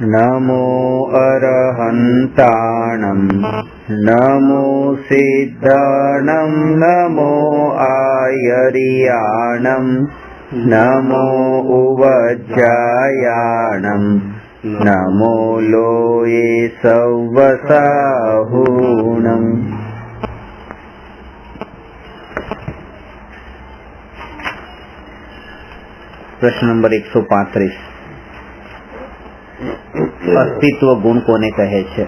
નમો અરહંતાણં નમો સિદ્ધાણં નમો આયર્યાણં નમો ઉવજ્જાયાણં નમો લોયે સવ્વસાહૂણં. પ્રશ્ન નંબર 135. અસ્તિત્વ ગુણ કોને કહે છે?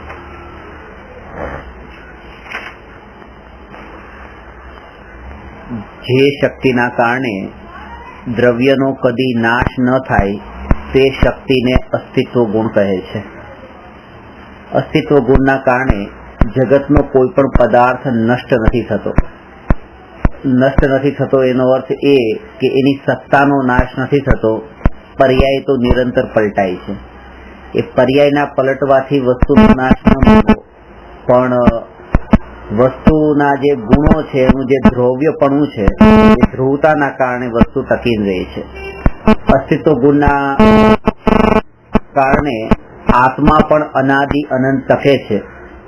જે શક્તિના કારણે દ્રવ્યનો કદી નાશ ન થાય તે શક્તિને અસ્તિત્વ ગુણ કહે છે. અસ્તિત્વ ગુણના કારણે જગતનો કોઈ પણ પદાર્થ નષ્ટ નથી થતો. નષ્ટ નથી થતો એનો અર્થ એ કે એની સત્તાનો નાશ નથી થતો, પર્યાય તો નિરંતર પલટાય છે. એ પર્યાયના પલટવાથી વસ્તુનો નાશ ન થતો, પણ વસ્તુના જે ગુણો છે, એનું જે દ્રવ્યપણું છે, એ ધ્રુવતાના કારણે વસ્તુ ટકી રહે છે. અસ્તિત્વ ગુણના કારણે આત્મા પણ અનાદિ અનંત ટકે છે.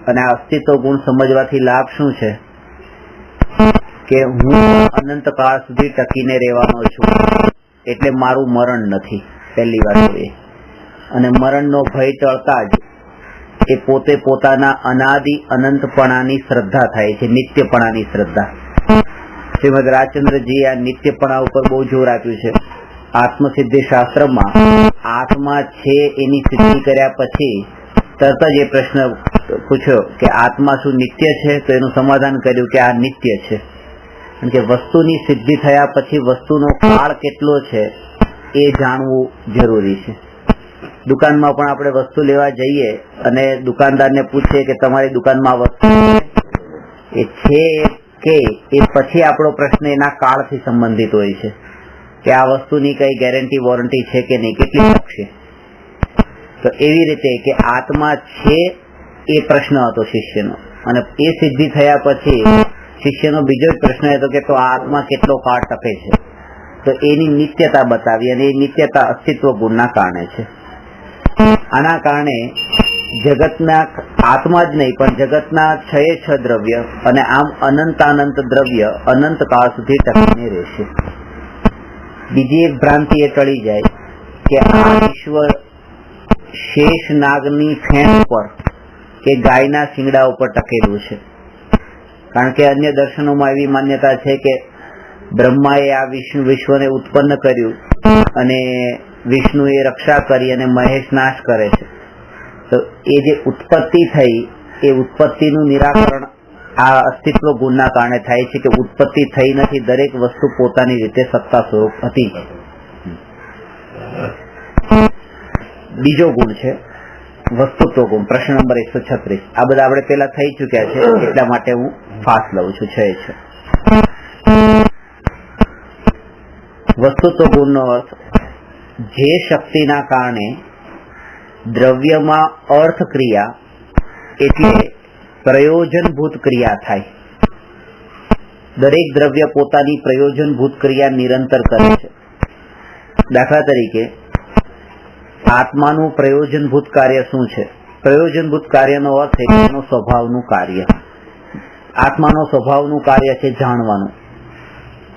અને આ અસ્તિત્વ ગુણ સમજવાથી લાભ શું છે કે હું અનંત કાળ સુધી ટકીને રહેવાનો છું, એટલે મારું મરણ નથી. પહેલી વાત તો એ. અને મરણનો ભય ટળતા જ એ પોતે પોતાના અનાદિ અનંતપણાની શ્રદ્ધા થાય છે, નિત્યપણાની શ્રદ્ધા. શ્રીમદ રાજચંદ્રજી આ નિત્યપણા ઉપર બહુ જોર આપ્યું છે. આત્મસિદ્ધિ શાસ્ત્રમાં આત્મા છે એની સિદ્ધિ કર્યા પછી તરત જ એ પ્રશ્ન પૂછ્યો કે આત્મા શું નિત્ય છે? તો એનું સમાધાન કર્યું કે આ નિત્ય છે. કારણ કે વસ્તુની સિદ્ધિ થયા પછી વસ્તુનો કાળ કેટલો છે એ જાણવું જરૂરી છે. દુકાનમાં પણ આપણે વસ્તુ લેવા જઈએ અને દુકાનદારને પૂછીએ કે તમારી દુકાનમાં વસ્તુ એ છે કે એ પછી આપણો પ્રશ્ન એના કાળથી સંબંધિત હોય છે કે આ વસ્તુની કઈ ગેરંટી વોરંટી છે કે નહીં, કેટલી તક છે. તો એવી રીતે કે આત્મા છે એ પ્રશ્ન હતો શિષ્યનો, અને એ સિદ્ધિ થયા પછી શિષ્યનો બીજો જ પ્રશ્ન હતો કે તો આ આત્મા કેટલો કાળ ટકે છે. તો એની નિત્યતા બતાવી, અને એ નિત્યતા અસ્તિત્વ ગુણના કારણે છે. આના કારણે જગતના આત્મા જ નહીં પણ જગતના 6 દ્રવ્ય અને આમ અનંતાનંત દ્રવ્ય અનંત કાળ સુધી ટકીને રહેશે. બીજી એક ભ્રાંતિ એ ટળી જાય કે આ વિશ્વ શેષ નાગની ફેણ ઉપર કે ગાયના શિંગડા ઉપર ટકેલું છે. કારણ કે અન્ય દર્શનોમાં એવી માન્યતા છે કે બ્રહ્માએ આ વિશ્વને ઉત્પન્ન કર્યું અને વિષ્ણુએ રક્ષા કરી અને મહેશ નાશ કરે છે. તો એ જે ઉત્પત્તિ થઈ એ ઉત્પત્તિનું નિરાકરણ આ અસ્તિત્વ ગુણના કારણે થાય છે કે ઉત્પત્તિ થઈ નથી, દરેક વસ્તુ પોતાની રીતે સત્તા સ્વરૂપ હતી. બીજો ગુણ છે વસ્તુત્વ ગુણ. પ્રશ્ન નંબર 136. આ બધા આપણે પેલા થઈ ચુક્યા છે, એટલા માટે હું ફાસ્ટ લઉં છું. 6 વસ્તુત્વ ગુણનો અર્થ જે શક્તિના કારણે દ્રવ્યમાં અર્થ ક્રિયા એટલે પ્રયોજનભૂત ક્રિયા થાય. દરેક દ્રવ્ય પોતાની પ્રયોજનભૂત ક્રિયા નિરંતર કરે છે. દાખલા તરીકે આત્માનું પ્રયોજનભૂત કાર્ય શું છે? પ્રયોજનભૂત કાર્યનો અર્થ છે એનો સ્વભાવનું કાર્ય. આત્માનો સ્વભાવનું કાર્ય છે જાણવાનું.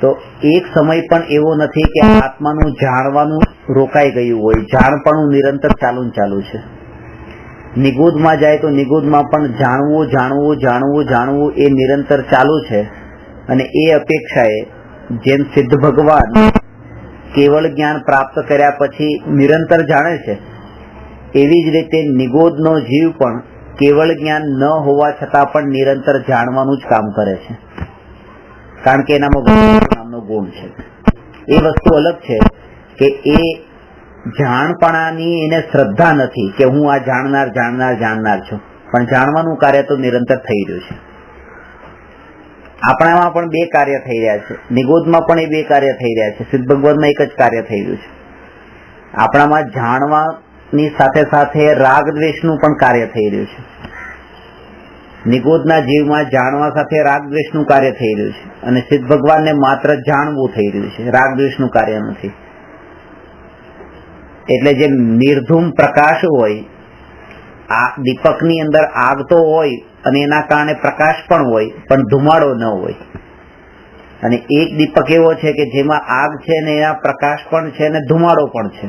તો એક સમય પણ એવો નથી કે આત્માનું જાણવાનું રોકાઈ ગયું હોય. જાણપણું નિરંતર ચાલુ છે. નિગૂઢમાં જાય તો નિગૂઢમાં પણ જાણવું એ નિરંતર ચાલુ છે. અને એ અપેક્ષાએ જેમ સિદ્ધ ભગવાન કેવળ જ્ઞાન પ્રાપ્ત કર્યા પછી નિરંતર જાણે છે, એવી જ રીતે નિગોધનો જીવ પણ કેવળ જ્ઞાન ન હોવા છતાં પણ નિરંતર જાણવાનું જ કામ કરે છે. કારણ કે એનામાં વસ્તુ નામનો ગુણ છે. એ વસ્તુ અલગ છે કે એ જાણપણાની એને શ્રદ્ધા નથી કે હું આ જાણનાર છું, પણ જાણવાનું કાર્ય તો નિરંતર થઈ રહ્યું છે. આપણામાં પણ 2 કાર્ય થઈ રહ્યા છે. નિગોધમાં પણ એ 2 કાર્ય થઈ રહ્યા છે. સિદ્ધ ભગવાનમાં એક જ કાર્ય થઈ રહ્યું છે. આપણામાં જાણવાની સાથે સાથે રાગ દ્વેષનું પણ કાર્ય થઈ રહ્યું છે. નિગોધના જીવમાં જાણવા સાથે રાગ દ્વેષનું કાર્ય થઈ રહ્યું છે, અને સિદ્ધ ભગવાનને માત્ર જાણવું થઈ રહ્યું છે, રાગ દ્વેષનું કાર્ય નથી. એટલે જે નિર્ધૂમ પ્રકાશ હોય આ દીપકની અંદર આગ તો હોય અને એના કારણે પ્રકાશ પણ હોય, પણ ધુમાડો ન હોય. અને એક દીપક એવો છે કે જેમાં આગ છે ને એના પ્રકાશ પણ છે ને ધુમાડો પણ છે.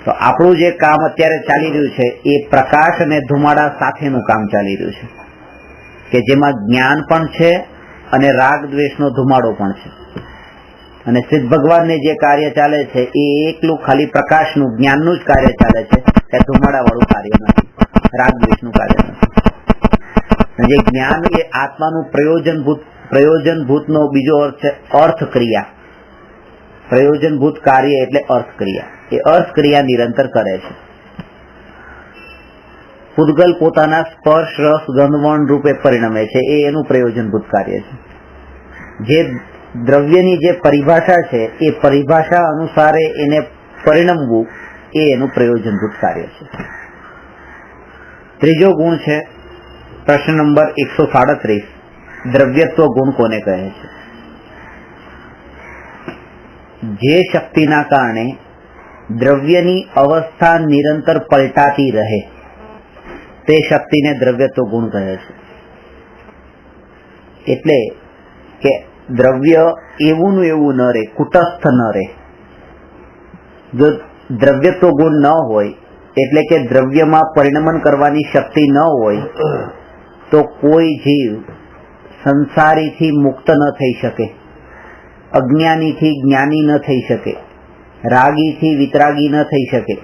તો આપણું જે કામ અત્યારે ચાલી રહ્યું છે એ પ્રકાશ અને ધુમાડા સાથેનું કામ ચાલી રહ્યું છે, કે જેમાં જ્ઞાન પણ છે અને રાગ દ્વેષનો ધુમાડો પણ છે. અને સિદ્ધ ભગવાનને જે કાર્ય ચાલે છે એ એકલું ખાલી પ્રકાશનું જ્ઞાનનું જ કાર્ય ચાલે છે, કે ધુમાડા વાળું કાર્ય નથી, રાગ દ્વેષનું કાર્ય નથી. જે જ્ઞાન એ આત્માનું પ્રયોજનભૂતનો બીજો અર્થ છે અર્થ ક્રિયા. પ્રયોજનભૂત કાર્ય એટલે અર્થ ક્રિયા. એ અર્થ ક્રિયા નિરંતર કરે છે. પૂતગલ પોતાના સ્પર્શ રસ ગંધવર્ણ રૂપે પરિણમે છે, એ એનું પ્રયોજનભૂત કાર્ય છે. જે દ્રવ્યની જે પરિભાષા છે એ પરિભાષા અનુસારે એને પરિણમવું એ એનું પ્રયોજનભૂત કાર્ય છે. ત્રીજો ગુણ છે પ્રશ્ન નંબર 137, દ્રવ્યત્વ ગુણ કોને કહે છે? જે શક્તિના કારણે દ્રવ્યની અવસ્થા નિરંતર પલટાતી રહે તે શક્તિને દ્રવ્યત્વ ગુણ કહે છે. એટલે કે દ્રવ્ય એવું નું એવું ન રહે, કુટસ્થ ન રહે. જો દ્રવ્યત્વ ગુણ ન હોય, એટલે કે દ્રવ્યમાં પરિણમન કરવાની શક્તિ ન હોય, તો કોઈ જીવ સંસારીથી મુક્ત ન થઈ શકે, અજ્ઞાનીથી જ્ઞાની ન થઈ શકે, રાગીથી વિતરાગી ન થઈ શકે,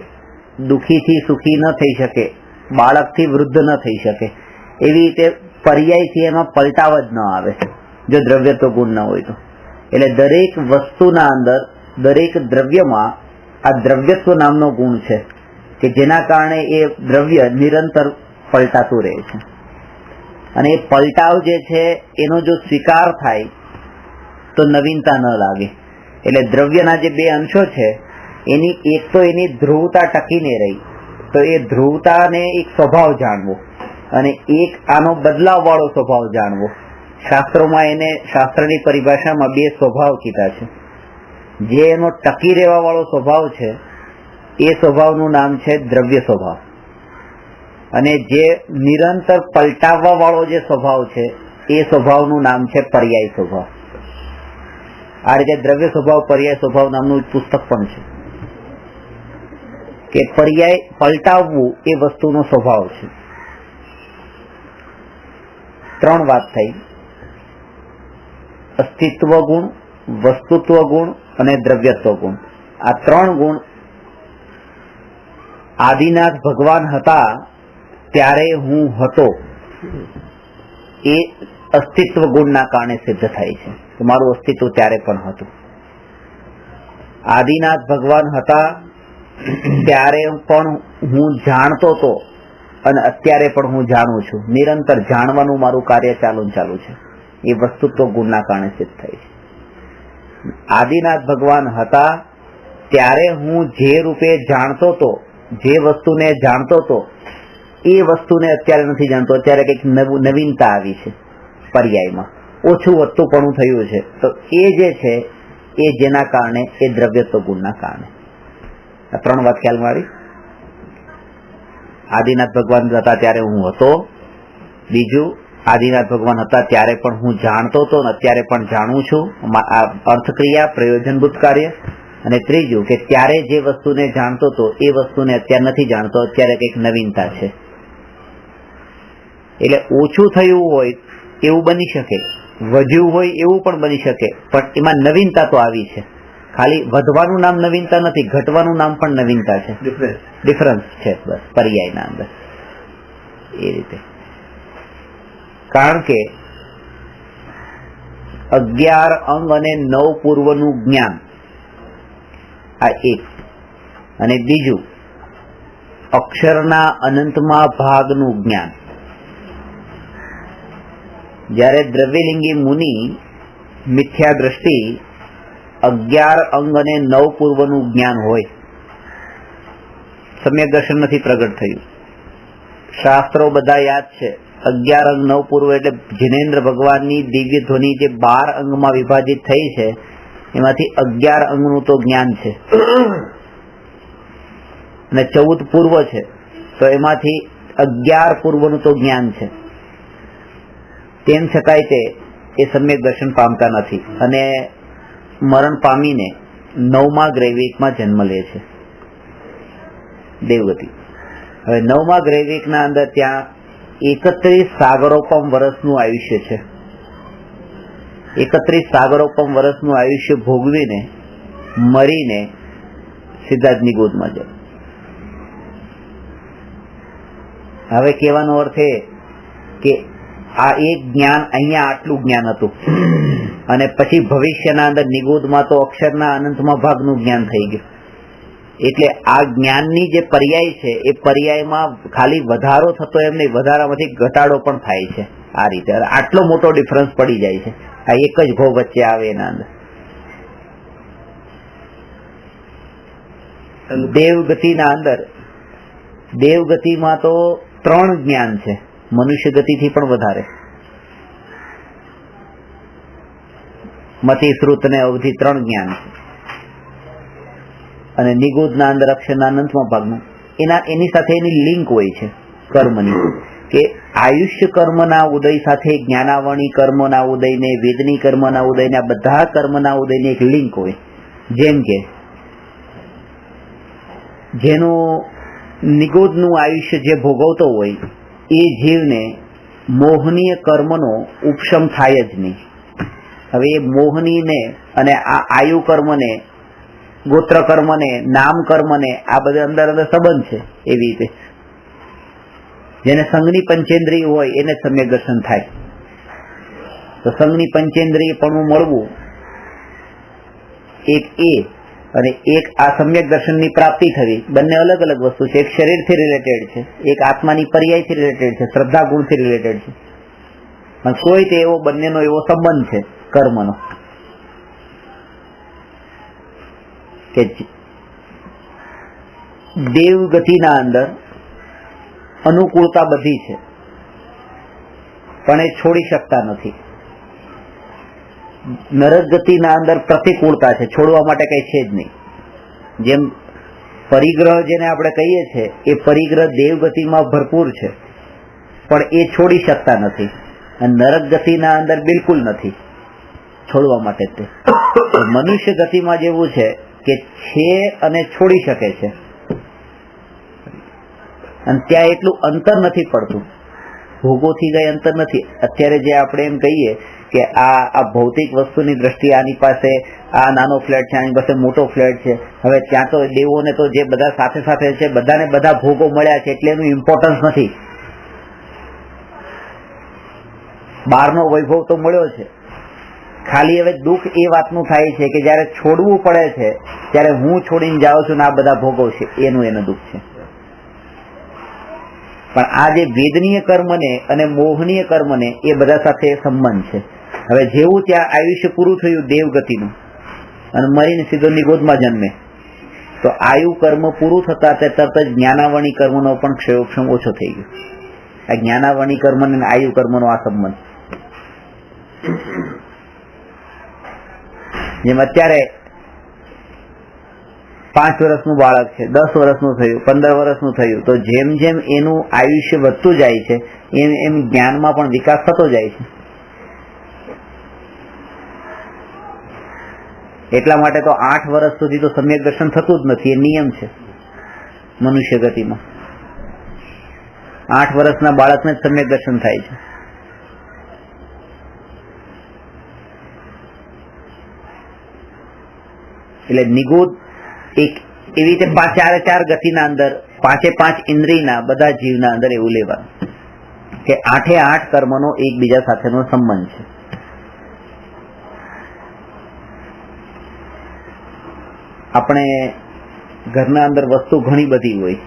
દુઃખીથી સુખી ન થઈ શકે, બાળકથી વૃદ્ધ ન થઈ શકે. એવી રીતે પર્યાયથી એમાં પલટાવ જ ન આવે જો દ્રવ્યત્વ ગુણ ન હોય તો. એટલે દરેક વસ્તુના અંદર, દરેક દ્રવ્યમાં આ દ્રવ્યત્વ નામનો ગુણ છે, કે જેના કારણે એ દ્રવ્ય નિરંતર પલટાતું રહે છે. અને એ પલટાવ જે છે એનો જો સ્વીકાર થાય તો નવીનતા ન લાગે. એટલે દ્રવ્યના જે બે અંશો છે એની એક તો એની ધ્રુવતા ટકીને રહી, તો એ ધ્રુવતાને એક સ્વભાવ જાણવો, અને એક આનો બદલાવ વાળો સ્વભાવ જાણવો. શાસ્ત્રોમાં એને, શાસ્ત્રની પરિભાષામાં બે સ્વભાવ કીધા છે. જે એનો ટકી રહેવા વાળો સ્વભાવ છે એ સ્વભાવનું નામ છે દ્રવ્ય સ્વભાવ, અને જે નિરંતર પલટાવવા વાળો જે સ્વભાવ છે એ સ્વભાવનું નામ છે પર્યાય સ્વભાવ. આ રીતે દ્રવ્ય સ્વભાવ, પર્યાય સ્વભાવ નામનું પુસ્તક પણ છે, કે પર્યાય પલટાવવું એ વસ્તુનો સ્વભાવ છે. ત્રણ વાત થઈ: અસ્તિત્વ ગુણ, વસ્તુત્વ ગુણ અને દ્રવ્યત્વ ગુણ. આ ત્રણ ગુણ આદિનાથ ભગવાન હતા ત્યારે હું હતો એ અસ્તિત્વ ગુણના કારણે સિદ્ધ થાય છે, કે મારું અસ્તિત્વ ત્યારે પણ હતું. આદિનાથ ભગવાન હતા ત્યારે પણ હું જાણતો હતો, અને અત્યારે પણ હું જાણું છું. નિરંતર જાણવાનું મારું કાર્ય ચાલુ છે. એ વસ્તુત્વ ગુણના કારણે સિદ્ધ થાય છે. આદિનાથ ભગવાન હતા ત્યારે હું જે રૂપે જાણતો હતો, જે વસ્તુને જાણતો હતો, એ વસ્તુને અત્યારે નથી જાણતો. અત્યારે કંઈક નવીનતા આવી છે, પર્યાયમાં ઓછું વધતું પણ થયું છે. તો એ જે છે એ જેના કારણે, એ દ્રવ્યત્વ ગુણના કારણે. આ ત્રણ વાત ખ્યાલમાં આવી. આદિનાથ ભગવાન હતા ત્યારે હું હતો. બીજું, આદિનાથ ભગવાન હતા ત્યારે પણ હું જાણતો હતો અને અત્યારે પણ જાણું છું, આ અર્થક્રિયા, પ્રયોજનભૂત કાર્ય. અને ત્રીજું, કે ત્યારે જે વસ્તુને જાણતો હતો એ વસ્તુને અત્યારે નથી જાણતો, અત્યારે કંઈક નવીનતા છે. એટલે ઓછું થયું હોય એવું બની શકે, વધ્યું હોય એવું પણ બની શકે, પણ એમાં નવીનતા તો આવી છે. ખાલી વધવાનું નામ નવીનતા નથી, ઘટવાનું નામ પણ નવીનતા છે, ડિફરન્સ છે બસ પર્યાયના અંદર. એ રીતે, કારણ કે 11 અંગ અને 9 પૂર્વનું જ્ઞાન, આ એક. અને બીજું, અક્ષરના અનંતમાં ભાગનું જ્ઞાન. જ્યારે દ્રવ્યલિંગી મુનિ મિથ્યા દ્રષ્ટિ 11 અંગ અને 9 પૂર્વનું જ્ઞાન હોય, સમ્યક દર્શન નથી પ્રગટ થયું. શાસ્ત્રો બધા યાદ છે. 11 અંગ 9 પૂર્વ એટલે જિનેન્દ્ર ભગવાનની દિવ્ય ધ્વનિ જે 12 અંગમાં વિભાજિત થઈ છે, એમાંથી 11 અંગનું તો જ્ઞાન છે. અને 14 પૂર્વ છે, તો એમાંથી 11 પૂર્વનું તો જ્ઞાન છે. તેમ છતાંય તે એ સમ્યક દર્શન પામતા નથી અને મરણ પામીને 9મા ગ્રૈવિકમાં જન્મ લે છે, દેવગતિ. હવે 9મા ગ્રૈવિકના અંદર ત્યાં 31 સાગરોપમ વર્ષનું આયુષ્ય છે. 31 સાગરોપમ વર્ષનું આયુષ્ય ભોગવીને મરીને સિદ્ધાર્થની ગોદમાં જાય. હવે કહેવાનો અર્થ એ કે આ એક જ્ઞાન અહીંયા આટલું જ્ઞાન હતું અને પછી ભવિષ્યના અંદર નિગોદમાં તો અક્ષરના અનંતમાં ભાગનું જ્ઞાન થઈ ગયું. એટલે આ જ્ઞાનની જે પર્યાય છે એ પર્યાયમાં ખાલી વધારો થતો એમ નહીં, વધારામાંથી ઘટાડો પણ થાય છે. આ રીતે આટલો મોટો ડિફરન્સ પડી જાય છે આ એક જ ભોગ વચ્ચે આવે એના અંદર. દેવગતિના અંદર, દેવગતિમાં તો 3 જ્ઞાન છે, મનુષ્ય ગતિથી પણ વધારે. મતિ, શ્રુત અને અવધિ 3 જ્ઞાન છે. અને નિગોદના અંદર અક્ષરના અનંતમાં ભાગનું એની સાથે એની લિંક હોય છે કર્મની, કે આયુષ્ય કર્મના ઉદય સાથે જ્ઞાનાવણી કર્મના ઉદયને, વેદની કર્મના ઉદયને, આ બધા કર્મના ઉદયને એક લિંક હોય. જેમ કે જેનું નિગોદનું આયુષ્ય જે ભોગવતો હોય એ જીવને મોહનીય કર્મનો ઉપશમ થાય જ નહીં. હવે એ મોહનીને અને આ આયુ કર્મને, ગોત્ર કર્મને, નામ કર્મને આ બધા અંદર અંદર સંબંધ છે. એવી રીતે જેને સંઘની પંચેન્દ્રિય હોય એને સમ્યક દર્શન થાય. તો સંઘની પંચેન્દ્રિય પણ મળવું એક એ અને એક આ સમ્યક દર્શનની પ્રાપ્તિ થવી, બંને અલગ અલગ વસ્તુ છે. એક શરીરથી રિલેટેડ છે, એક આત્માની પર્યાયથી રિલેટેડ છે, શ્રદ્ધા ગુણથી રિલેટેડ છે. પણ કોઈ તે એવો બંનેનો એવો સંબંધ છે કર્મનો કે દેવગતિના અંદર અનુકૂળતા બધી છે પણ એ છોડી શકતા નથી. નરક ગતિના અંદર પ્રતિકૂળતા છે, છોડવા માટે કઈ છે જ નહીં. જેમ પરિગ્રહ જેને આપણે કહીએ છીએ એ પરિગ્રહ દેવગતિમાં ભરપૂર છે પણ એ છોડી શકતા નથી, અને નરક ગતિના અંદર બિલકુલ નથી છોડવા માટે. તે મનુષ્ય ગતિમાં જેવું છે કે છે અને છોડી શકે છે, અને ત્યાં એટલું અંતર નથી પડતું, ભોગોથી કઈ અંતર નથી. અત્યારે જે આપણે એમ કહીએ કે આ ભૌતિક વસ્તુની દ્રષ્ટિએ આની પાસે આ નાનો ફ્લેટ છે, આની પાસે મોટો ફ્લેટ છે. હવે ત્યાં તો દેવોને તો જે બધા સાથે સાથે છે બધાને બધા ભોગો મળ્યા છે એટલે એનું ઇમ્પોર્ટન્સ નથી. બહારનો વૈભવ તો મળ્યો છે, ખાલી હવે દુઃખ એ વાતનું થાય છે કે જયારે છોડવું પડે છે ત્યારે હું છોડીને જાઉં છું ને આ બધા ભોગવ છે, એનું દુઃખ છે. પણ આ જે વેદનીય કર્મને અને મોહનીય કર્મને એ બધા સાથે સંબંધ છે. હવે જેવું ત્યાં આયુષ્ય પૂરું થયું દેવગતિનું અને મરીને સીધો નિગોદમાં જન્મે, તો આયુ કર્મ પૂરું થતા તે તરત જ જ્ઞાનાવણી કર્મનો પણ ક્ષયોક્ષમ ઓછો થઈ ગયો. આ જ્ઞાનાવણી કર્મ અને આયુ કર્મનો આ સંબંધ. જેમ અત્યારે 5 વર્ષનું બાળક છે, 10 વર્ષનું થયું, 15 વર્ષનું થયું, તો જેમ જેમ એનું આયુષ્ય વધતું જાય છે એમ એમ જ્ઞાનમાં પણ વિકાસ થતો જાય છે. એટલા માટે તો 8 વર્ષ સુધી તો સમ્યક દર્શન થતું જ નથી, એ નિયમ છે મનુષ્ય ગતિમાં. 8 વર્ષના બાળકને જ સમ્યક દર્શન થાય છે. એટલે નિગોદ એક એવી રીતે 4 ગતિના અંદર 5 ઇન્દ્રિયના બધા જીવના અંદર એવું લેવાનું કે 8 કર્મનો એકબીજા સાથેનો સંબંધ છે. આપણે ઘરના અંદર વસ્તુ ઘણી બધી હોય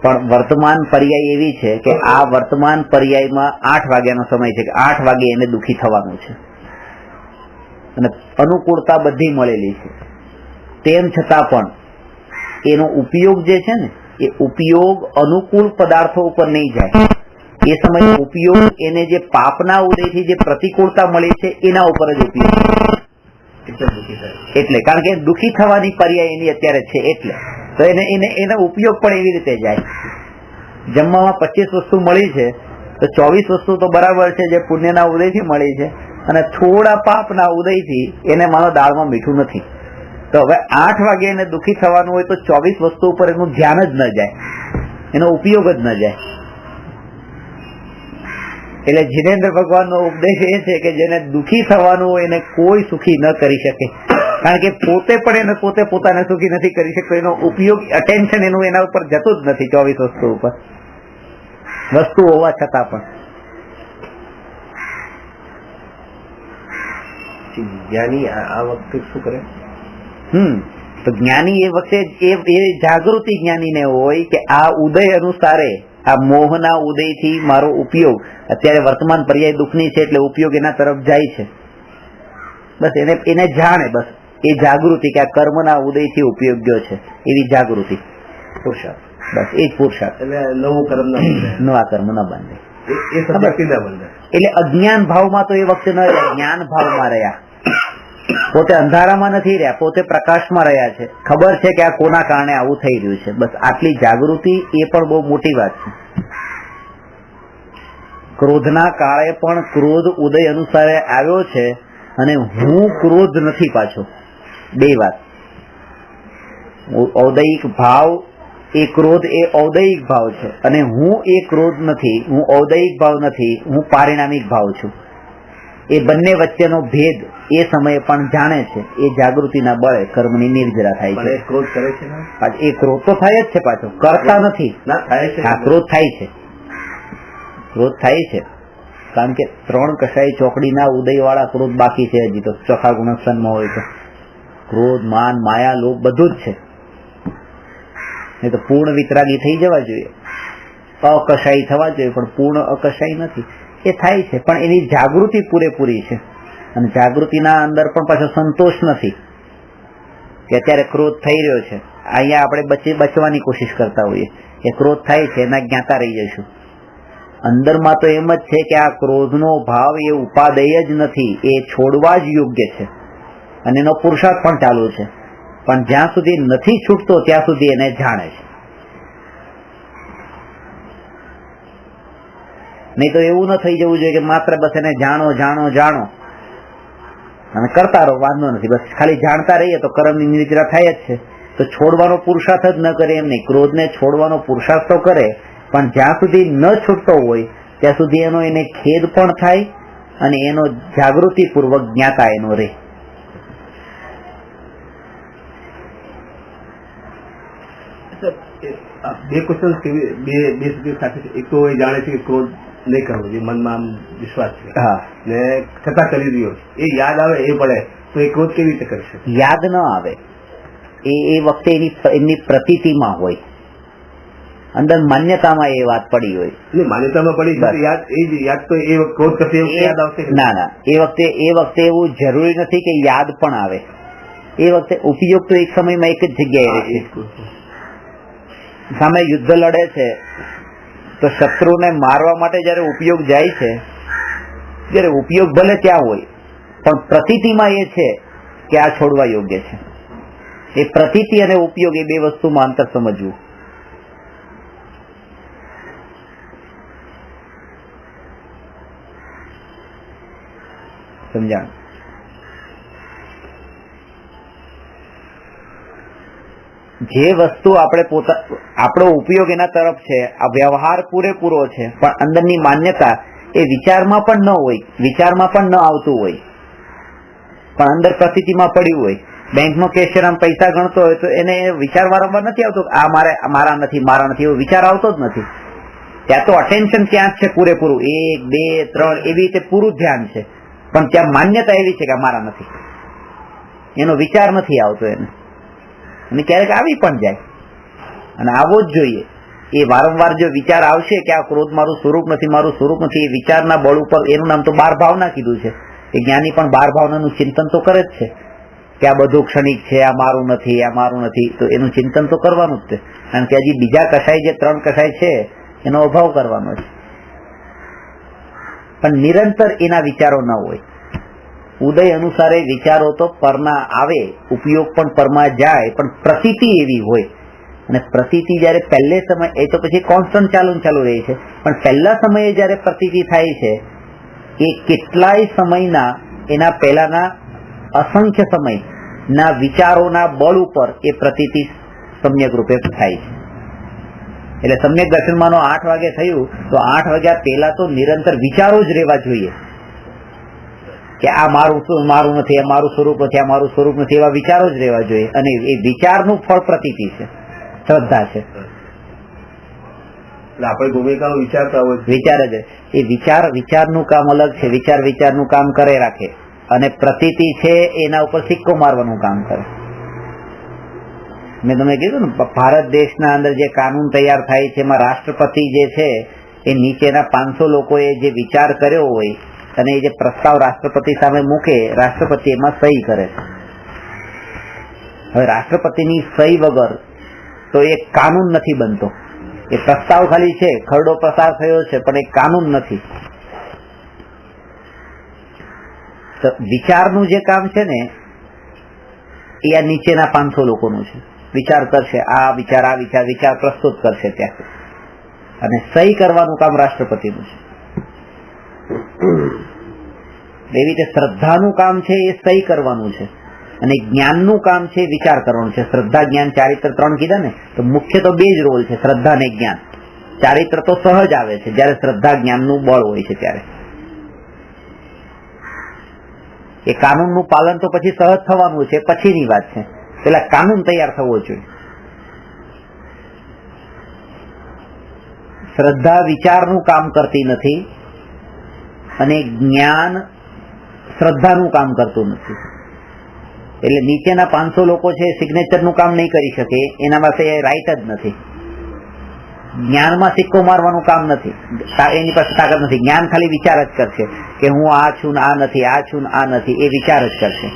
પણ વર્તમાન પર્યાય એવી છે કે આ વર્તમાન પર્યાયમાં 8 વાગ્યાનો સમય છે કે 8 વાગે એને દુઃખી થવાનું છે અને અનુકૂળતા બધી મળેલી છે. તેમ છતાં પણ એનો ઉપયોગ જે છે ને એ ઉપયોગ અનુકૂળ પદાર્થો ઉપર નહીં જાય. એ સમયે ઉપયોગ એને જે પાપના ઉદયથી જે પ્રતિકૂળતા મળી છે એના ઉપર જ ઉપયોગ, એટલે કારણ કે દુઃખી થવાની પર્યાય એની અત્યારે છે. એટલે તો એને ઉપયોગ પણ એવી રીતે જાય. જમવામાં 25 વસ્તુ મળી છે તો 24 વસ્તુ તો બરાબર છે જે પુણ્યના ઉદયથી મળી છે, અને થોડા પાપના ઉદયથી એને માનો દાળમાં મીઠું નથી. તો હવે 8 વાગે એને દુઃખી થવાનું હોય તો 24 વસ્તુ ઉપર એનું ધ્યાન જ ન જાય, એનો ઉપયોગ જ ન જાય. એટલે જીનેન્દ્ર ભગવાનનો ઉપદેશ એ છે કે જેને દુઃખી થવાનું હોય એને કોઈ સુખી ન કરી શકે, કારણ કે પોતે પણ એને પોતાને સુખી નથી કરી શકતો. એનો ઉપયોગ, અટેન્શન એનું એના ઉપર જતું જ નથી 24 વસ્તુ ઉપર, વસ્તુ હોવા છતાં પણ. જ્ઞાની આ વખતે શું કરે? તો જ્ઞાની એ વખતે એ જાગૃતિ જ્ઞાનીને હોય કે આ ઉદય અનુસારે, આ મોહના ઉદયથી મારો ઉપયોગ અત્યારે વર્તમાન પર્યાય દુઃખની છે એટલે ઉપયોગ એના તરફ જાય છે. બસ એને જાણે, બસ એ જાગૃતિ કે આ કર્મના ઉદયથી ઉપયોગ્ય છે, એવી જાગૃતિ, પુરુષાર્થ. બસ એ જ પુરુષાર્થ. એટલે નવું કર્મ નવા કર્મ ન બાંધે. એટલે અજ્ઞાન ભાવમાં તો એ વખતે ન રહ્યા, જ્ઞાન ભાવમાં રહ્યા. પોતે અંધારામાં નથી રહ્યા, પોતે પ્રકાશમાં રહ્યા છે. ખબર છે કે આ કોના કારણે આવું થઈ રહ્યું છે. બસ આટલી જાગૃતિ એ પણ બહુ મોટી વાત છે. ક્રોધના કાળે પણ ક્રોધ ઉદય અનુસારે આવ્યો છે અને હું ક્રોધ નથી પાછો. બે વાત. ઔદયિક ભાવ એ ક્રોધ એ ઔદયિક ભાવ છે અને હું એ ક્રોધ નથી, હું ઔદયિક ભાવ નથી, હું પારિણામિક ભાવ છું. એ બંને વચ્ચેનો ભેદ એ સમયે પણ જાણે છે. એ જાગૃતિના બળે કર્મની નિર્જરા થાય છે. ક્રોધ કરે છે, એ ક્રોધ તો થાય જ છે, પાછો કરતા નથી. ક્રોધ થાય છે, ક્રોધ થાય છે, કારણ કે 3 કસાઈ ચોકડીના ઉદય વાળા ક્રોધ બાકી છે હજી તો. ચોખા ગુણસ્થાનમાં હોય તો ક્રોધ, માન, માયા, લોભ બધું જ છે. નહીં તો પૂર્ણ વિતરાગી થઈ જવા જોઈએ, અકસાઈ થવા જોઈએ, પણ પૂર્ણ અકસાઈ નથી. એ થાય છે પણ એની જાગૃતિ પૂરેપૂરી છે. અને જાગૃતિના અંદર પણ પાછો સંતોષ નથી કે અત્યારે ક્રોધ થઈ રહ્યો છે, અહીંયા આપણે બચવાની કોશિશ કરતા હોઈએ. એ ક્રોધ થાય છે એના જ્ઞાતા રહી જઈશું. અંદરમાં તો એમ જ છે કે આ ક્રોધનો ભાવ એ ઉપાદેય જ નથી, એ છોડવા જ યોગ્ય છે અને એનો પુરુષાર્થ પણ ચાલુ છે. પણ જ્યાં સુધી નથી છૂટતો ત્યાં સુધી એને જાણે છે. નહીં તો એવું ન થઈ જવું જોઈએ કે માત્ર બસ એને જાણો જાણો જાણો અને કરતા રહો, વાંધો નથી. બસ ખાલી જાણતા રહીએ તો કર્મની નિર્જરા થાય જ છે. તો છોડવાનો પુરુષાર્થ જ ન કરે એમ નહીં, ક્રોધને છોડવાનો પુરુષાર્થ તો કરે, પણ જ્યાં સુધી ન છૂટતો હોય ત્યાં સુધી એનો એને ખેદ પણ થાય અને એનો જાગૃતિપૂર્વક જ્ઞાતા એનો રહે. બે ક્વેશ્ચન બે સુધી સાથે છે. એક તો એ જાણે છે કે ક્રોધ નહીં કરવો જોઈએ, મનમાં આમ વિશ્વાસ છે ને છતાં કરી રહ્યો છે. એ યાદ આવે એ પડે તો એ ક્રોધ કેવી રીતે કરશે? યાદ ન આવે એ વખતે એમની પ્રતીતિમાં હોય, અંદર માન્યતામાં એ વાત પડી હોય. માન્યતામાં પડી યાદ તો એ ક્રોધ કરશે યાદ આવશે? ના, એ વખતે એવું જરૂરી નથી કે યાદ પણ આવે. એ વખતે ઉપયોગ તો એક સમયમાં એક જ જગ્યાએ રહે છે. સામે યુદ્ધ લડે છે તો શત્રુને મારવા માટે જયારે ઉપયોગ જાય છે, જયારે ઉપયોગ ભલે ત્યાં હોય પણ પ્રતીતિમાં એ છે કે આ છોડવા યોગ્ય છે. એ પ્રતીતિ અને ઉપયોગ એ બે વસ્તુમાં અંતર સમજવું. સમજાણ? જે વસ્તુ આપણો ઉપયોગ એના તરફ છે, આ વ્યવહાર પૂરેપૂરો છે, પણ અંદરની માન્યતા એ વિચારમાં પણ ન હોય, વિચારમાં પણ ન આવતું હોય, પણ અંદર પ્રતીતિમાં પડ્યું હોય. બેંકમાં કેશિયર આમ પૈસા ગણતો હોય તો એને વિચાર વારંવાર નથી આવતો આ મારા નથી એવો વિચાર આવતો જ નથી. ત્યાં તો અટેન્શન ત્યાં જ છે પૂરેપૂરું, 1, 2, 3 એવી રીતે પૂરું ધ્યાન છે, પણ ત્યાં માન્યતા એવી છે કે મારા નથી, એનો વિચાર નથી આવતો એને. અને ક્યારેક આવી પણ જાય અને આવવો જ જોઈએ. એ વારંવાર જો વિચાર આવશે કે આ ક્રોધ મારું સ્વરૂપ નથી, એ વિચારના બળ ઉપર, એનું નામ તો 12 ભાવના કીધું છે. એ જ્ઞાની પણ 12 ભાવનાનું ચિંતન તો કરે જ છે કે આ બધું ક્ષણિક છે, આ મારું નથી, તો એનું ચિંતન તો કરવાનું જ છે. કારણ કે હજી બીજા કસાય જે 3 કસાય છે એનો અભાવ કરવાનો છે. પણ નિરંતર એના વિચારો ન હોય. ઉદય અનુસારે વિચારો તો પરના આવે, ઉપયોગ પણ પરમાં જાય, પણ પ્રતીતિ એવી હોય અને પ્રતીતિ જ્યારે પહેલે સમય, એ તો પછી કોન્સ્ટન્ટ ચાલુ રહે છે, પણ પહેલા સમયે જ્યારે પ્રતીતિ થાય છે એ કેટલાય સમયના, એના પહેલાના અસંખ્ય સમયના વિચારોના બળ ઉપર એ પ્રતીતિ સમ્યક રૂપે થાય છે. એટલે સમ્યક દર્શનમાં 8 વાગે થયું તો 8 વાગ્યા પહેલા તો નિરંતર વિચારો જ રહેવા જોઈએ કે આ મારું નથી, આ મારું સ્વરૂપ નથી, આ મારું સ્વરૂપ નથી, એવા વિચારો જ રહેવા જોઈએ. અને એ વિચારનું ફળ પ્રતીતિ છે, શ્રદ્ધા છે. આપણે ભૂમિકાઓ વિચારતા હોય, વિચાર જ એ વિચારનું કામ અલગ છે. વિચારનું કામ કરે રાખે, અને પ્રતીતિ છે એના ઉપર સિક્કો મારવાનું કામ કરે. મેં તમને કીધું ને, ભારત દેશના અંદર જે કાનૂન તૈયાર થાય છે એમાં રાષ્ટ્રપતિ જે છે એ નીચેના 500 લોકોએ જે વિચાર કર્યો હોય અને એ જે પ્રસ્તાવ રાષ્ટ્રપતિ સામે મૂકે, રાષ્ટ્રપતિ એમાં સહી કરે છે. હવે રાષ્ટ્રપતિની સહી વગર તો એ કાનૂન નથી બનતો. એ પ્રસ્તાવ ખાલી છે, ખરડો પસાર થયો છે, પણ એ કાનૂન નથી. તો વિચારનું જે કામ છે ને એ આ નીચેના 500 લોકોનું છે. વિચાર કરશે, આ વિચાર પ્રસ્તુત કરશે ત્યાં, અને સહી કરવાનું કામ રાષ્ટ્રપતિનું છે. એવી રીતે શ્રદ્ધાનું કામ છે એ સહી કરવાનું છે, અને જ્ઞાનનું કામ છે વિચાર કરવાનું છે. શ્રદ્ધા, જ્ઞાન, ચારિત્ર 3 કીધા ને, તો મુખ્ય તો 2 જ રોલ છે, શ્રદ્ધા અને જ્ઞાન. ચારિત્ર તો સહજ આવે છે જ્યારે શ્રદ્ધા જ્ઞાનનું બળ હોય છે ત્યારે. એ કાનૂનનું પાલન તો પછી સહજ થવાનું છે, પછીની વાત છે. પેલા કાનૂન તૈયાર થવો જોઈએ. શ્રદ્ધા વિચારનું કામ કરતી નથી, અને જ્ઞાન શ્રદ્ધાનું કામ કરતું નથી. એટલે નીચેના 500 લોકો છે સિગ્નેચરનું કામ નહીં કરી શકે, એના પાસે રાઈટ જ નથી. જ્ઞાનમાં સિક્કો મારવાનું કામ નથી, એની પાસે તાકાત નથી. જ્ઞાન ખાલી વિચાર જ કરશે કે હું આ છું ને આ નથી, આ છું ને આ નથી, એ વિચાર જ કરશે.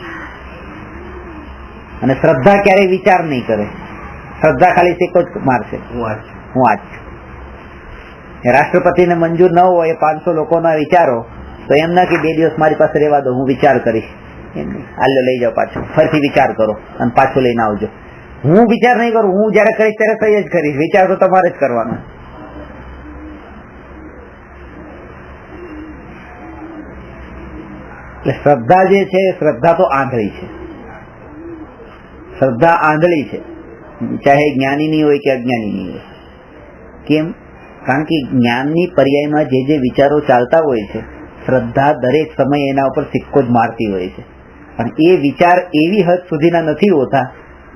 અને શ્રદ્ધા ક્યારેય વિચાર નહીં કરે, શ્રદ્ધા ખાલી સિક્કો જ મારશે, હું આ છું. રાષ્ટ્રપતિને મંજૂર ન હોય 500 લોકોના વિચારો, તો એમ ના કે 2 દિવસ મારી પાસે રહેવા દો, હું વિચાર કરીશ. એમ નહીં, આલ્યો લઈ જાઓ પાછો, ફરીથી વિચાર કરો અને પાછો લઈને આવજો. હું વિચાર નહીં કરું, હું જયારે કરીશ ત્યારે સહી જ કરીશ. વિચાર તો તમારે જ કરવાનો. એટલે શ્રદ્ધા જે છે, શ્રદ્ધા તો આંધળી છે. શ્રદ્ધા આંધળી છે, ચાહે જ્ઞાનીની હોય કે અજ્ઞાનીની હોય. કેમ? કારણ કે જ્ઞાનની પર્યાયમાં જે વિચારો ચાલતા હોય છે, શ્રદ્ધા દરેક સમયે એના ઉપર સિક્કો જ મારતી હોય છે. પણ એ વિચાર એવી હદ સુધીના નથી હોતા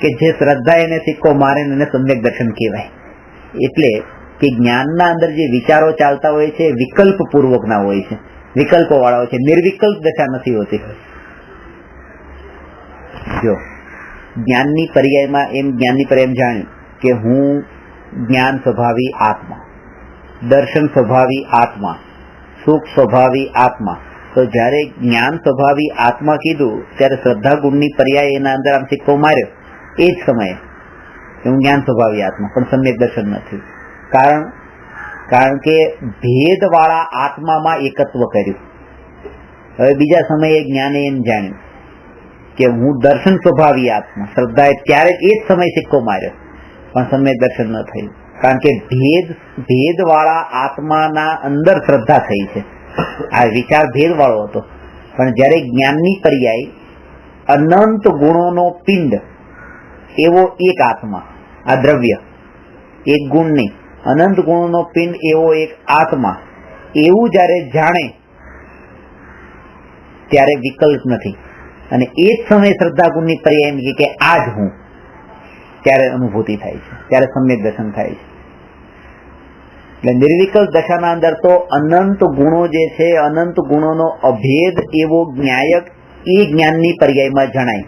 કે જે શ્રદ્ધા એને સિક્કો મારે એને સમ્યક દર્શન કહેવાય. એટલે કે જ્ઞાનના અંદર જે વિચારો ચાલતા હોય છે વિકલ્પ પૂર્વકના હોય છે, વિકલ્પો વાળા હોય છે, નિર્વિકલ્પ દશા નથી હોતી. જો જ્ઞાનની પર્યાયમાં જાણ્યું કે હું જ્ઞાન સ્વભાવી આત્મા, દર્શન સ્વભાવી આત્મા, સુખ સ્વભાવી આત્મા. તો જ્યારે જ્ઞાન સ્વભાવી આત્મા કીધું ત્યારે શ્રદ્ધા ગુણની પર્યાય એના અંદર આમ સિક્કો માર્યો. એ જ સમયે હું જ્ઞાન સ્વભાવી આત્મા, પણ સમ્યક દર્શન નથી. કારણ કે ભેદવાળા આત્મામાં એકત્વ કર્યું. હવે બીજા સમયે જ્ઞાને એમ જાણ્યું કે હું દર્શન સ્વભાવી આત્મા, શ્રદ્ધાએ ત્યારે એ જ સમય સિક્કો માર્યો, પણ સમ્યક દર્શન ન થયું. કારણ કે ભેદવાળા આત્માના અંદર શ્રદ્ધા થઈ છે. આ વિચાર ભેદવાળો હતો, પણ જ્યારે જ્ઞાનની પર્યાય અનંત ગુણોનો પિંડ એવો એક આત્મા, આ દ્રવ્ય એક ગુણ નહીં, અનંત ગુણોનો પિંડ એવો એક આત્મા, એવું જ્યારે જાણે ત્યારે વિકલ્પ નથી. અને એ જ સમયે શ્રદ્ધા ગુણની પર્યાય એમ કે આ જ હું, ત્યારે અનુભૂતિ થાય છે, ત્યારે સમ્યક દર્શન થાય છે. એટલે નિર્વિકલ્પ દશાના અંદર તો અનંત ગુણો જે છે, અનંત ગુણોનો અભેદ એવો જ્ઞાયક એ જ્ઞાનની પર્યાયમાં જણાય,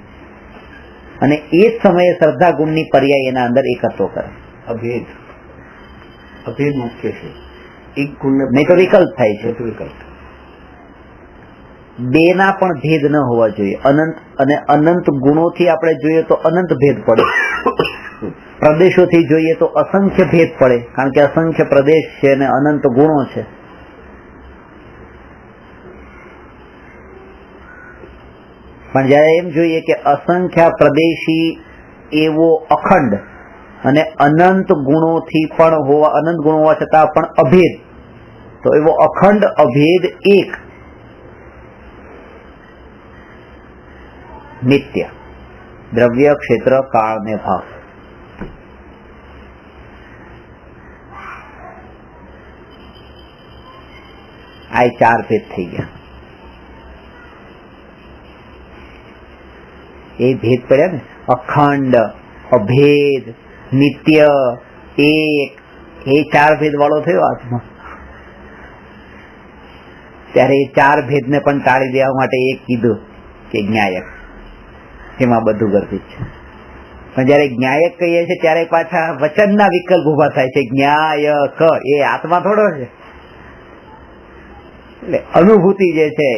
અને એ જ સમયે શ્રદ્ધા ગુણની પર્યાય એના અંદર એકત્વ કરે. અભેદ મુખ્ય છે, એક ગુણ નહીં તો વિકલ્પ થાય છે. વિકલ્પ બેના પણ ભેદ ન હોવા જોઈએ. અનંત અને અનંત ગુણોથી આપણે જોઈએ તો અનંત ભેદ પડે, પ્રદેશોથી જોઈએ તો અસંખ્ય ભેદ પડે, કારણ કે અસંખ્ય પ્રદેશ છે અને અનંત ગુણો છે. પણ જયારે એમ જોઈએ કે અસંખ્ય પ્રદેશી એવો અખંડ અને અનંત ગુણોથી પણ હોવા, અનંત ગુણો હોવા છતાં પણ અભેદ, તો એવો અખંડ અભેદ એક નિત્ય દ્રવ્ય, ક્ષેત્ર, કાળ ને ભાવ. આ 4 ભેદ થઈ ગયા. એ ભેદ પડ્યા ને, અખંડ, અભેદ, નિત્ય, એક, એ 4 ભેદ વાળો થયો આત્મા. ત્યારે એ 4 ભેદને પણ ટાળી દેવા માટે એક કીધું કે જ્ઞાયક, એમાં બધું ગર્ભિત છે. પણ જયારે જ્ઞાયક કહીએ છીએ ત્યારે પાછા વચનના વિકલ્પ ઉભા થાય છે. જ્ઞાયક એ આત્મા થોડો છે. એટલે અનુભૂતિ જે છે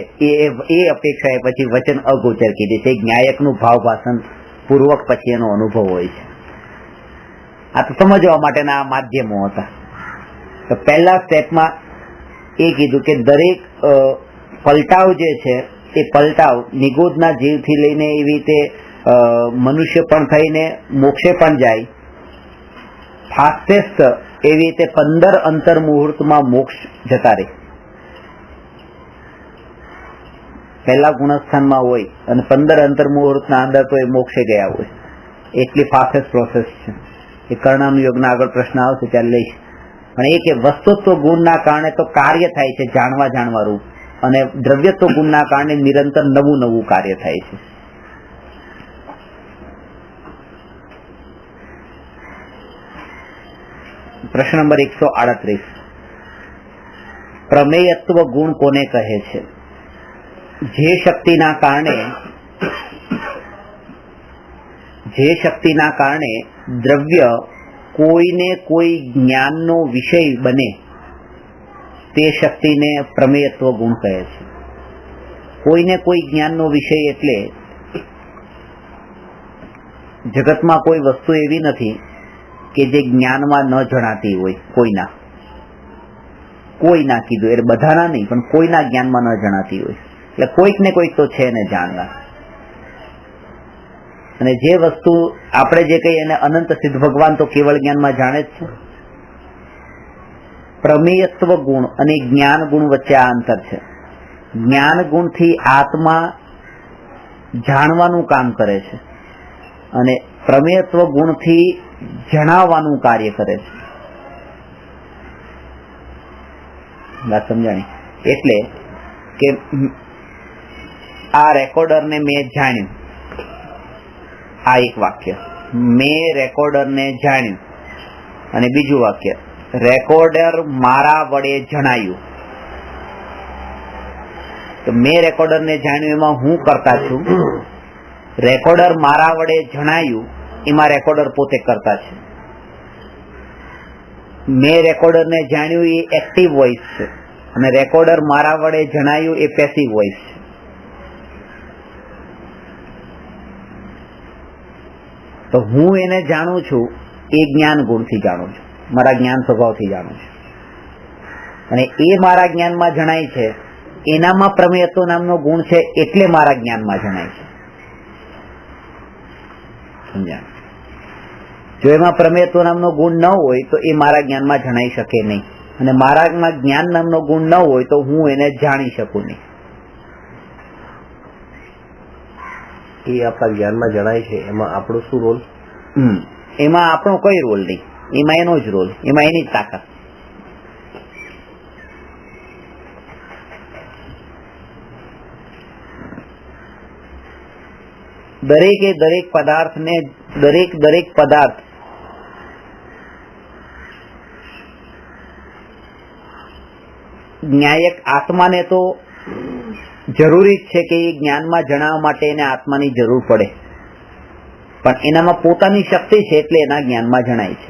એ અપેક્ષાએ પછી વચન અગોચર કીધી છે. જ્ઞાયકનું ભાવ ભાષણ પૂર્વક પછી એનો અનુભવ હોય છે. આ તો સમજવા માટેના માધ્યમો હતા. તો પહેલા સ્ટેપમાં એ કીધું કે દરેક પલટાવ જે છે એ પલટાવ નિગોદના જીવથી લઈને એવી રીતે મનુષ્ય પણ થઈને મોક્ષે પણ જાય, ફાસ્ટેસ્ટ એવી રીતે 15 અંતર મુહૂર્તમાં મોક્ષ જતા રહે. પહેલા ગુણસ્થાનમાં હોય અને 15 અંતર મુહૂર્તના અંદર તો એ મોક્ષે ગયા હોય. એટલી ફાસ્ટેસ્ટ પ્રોસેસ છે. એ કર્ણાનુયોગના આગળ પ્રશ્ન આવશે ત્યારે લઈશ. પણ એ કે વસ્તુત્વ ગુણના કારણે તો કાર્ય થાય છે જાણવા રૂપ, અને દ્રવ્યત્વ ગુણના કારણે નિરંતર નવું કાર્ય થાય છે. પ્રશ્ન નંબર 138, પ્રમેયત્વ ગુણ કોને કહે છે? જે શક્તિના કારણે દ્રવ્ય કોઈને કોઈ જ્ઞાનનો વિષય બને તે શક્તિને પ્રમેયત્વ ગુણ કહે છે. કોઈને કોઈ જ્ઞાનનો વિષય એટલે જગતમાં કોઈ વસ્તુ એવી નથી કે જે જ્ઞાનમાં ન જણાતી હોય. કોઈના કીધું એટલે બધાના નહીં, પણ કોઈના જ્ઞાનમાં ન જણાતી હોય. એટલે કોઈક ને કોઈક તો છે ને જાણનાર. અને જે વસ્તુ આપણે જે કહીએ એને અનંત સિદ્ધ ભગવાન તો કેવળ જ્ઞાનમાં જાણે જ છે. પ્રમેયત્વ ગુણ અને જ્ઞાન ગુણ વચ્ચે આ અંતર છે. જ્ઞાન ગુણથી આત્મા જાણવાનું કામ કરે છે અને પ્રમેયત્વ ગુણથી જણાવવાનું કાર્ય કરે છે. વાત સમજાણી? એટલે કે આ રેકોર્ડરને મેં જાણ્યું, આ એક વાક્ય, મેં રેકોર્ડરને જાણ્યું. અને બીજું વાક્ય, રેકોર્ડર મારા વડે જણાયું. તો મેં રેકોર્ડરને જાણ્યું એમાં હું કરતા છું, રેકોર્ડર મારા વડે જણાયું એમાં રેકોર્ડર પોતે કરતા છે. મેં રેકોર્ડરને જાણ્યું એ એક્ટિવ વોઇસ છે અને રેકોર્ડર મારા વડે જણાયું એ પેસિવ વોઇસ છે. તો હું એને જાણું છું એ જ્ઞાન ગુણથી જાણું છું, મારા જ્ઞાન સ્વભાવથી જાણું છું. અને એ મારા જ્ઞાનમાં જણાય છે, એનામાં પ્રમેયત્વ નામનો ગુણ છે એટલે મારા જ્ઞાનમાં જણાય છે. સમજાય? જો એમાં પ્રમેયત્વ નામનો ગુણ ન હોય તો એ મારા જ્ઞાનમાં જણાઈ શકે નહીં, અને મારામાં જ્ઞાન નામનો ગુણ ન હોય તો હું એને જાણી શકું નહીં. એ આપણા જ્ઞાનમાં જણાય છે, એમાં આપણો શું રોલ? એમાં આપણો કોઈ રોલ નહીં, એમાં એનો જ રોલ, એમાં એની જ તાકાત. દરેકે દરેક પદાર્થને દરેક પદાર્થ ન્યાયક આત્માને તો જરૂરી જ છે કે એ જ્ઞાનમાં જણાવવા માટે એને આત્માની જરૂર પડે, પણ એનામાં પોતાની શક્તિ છે એટલે એના જ્ઞાનમાં જણાય છે.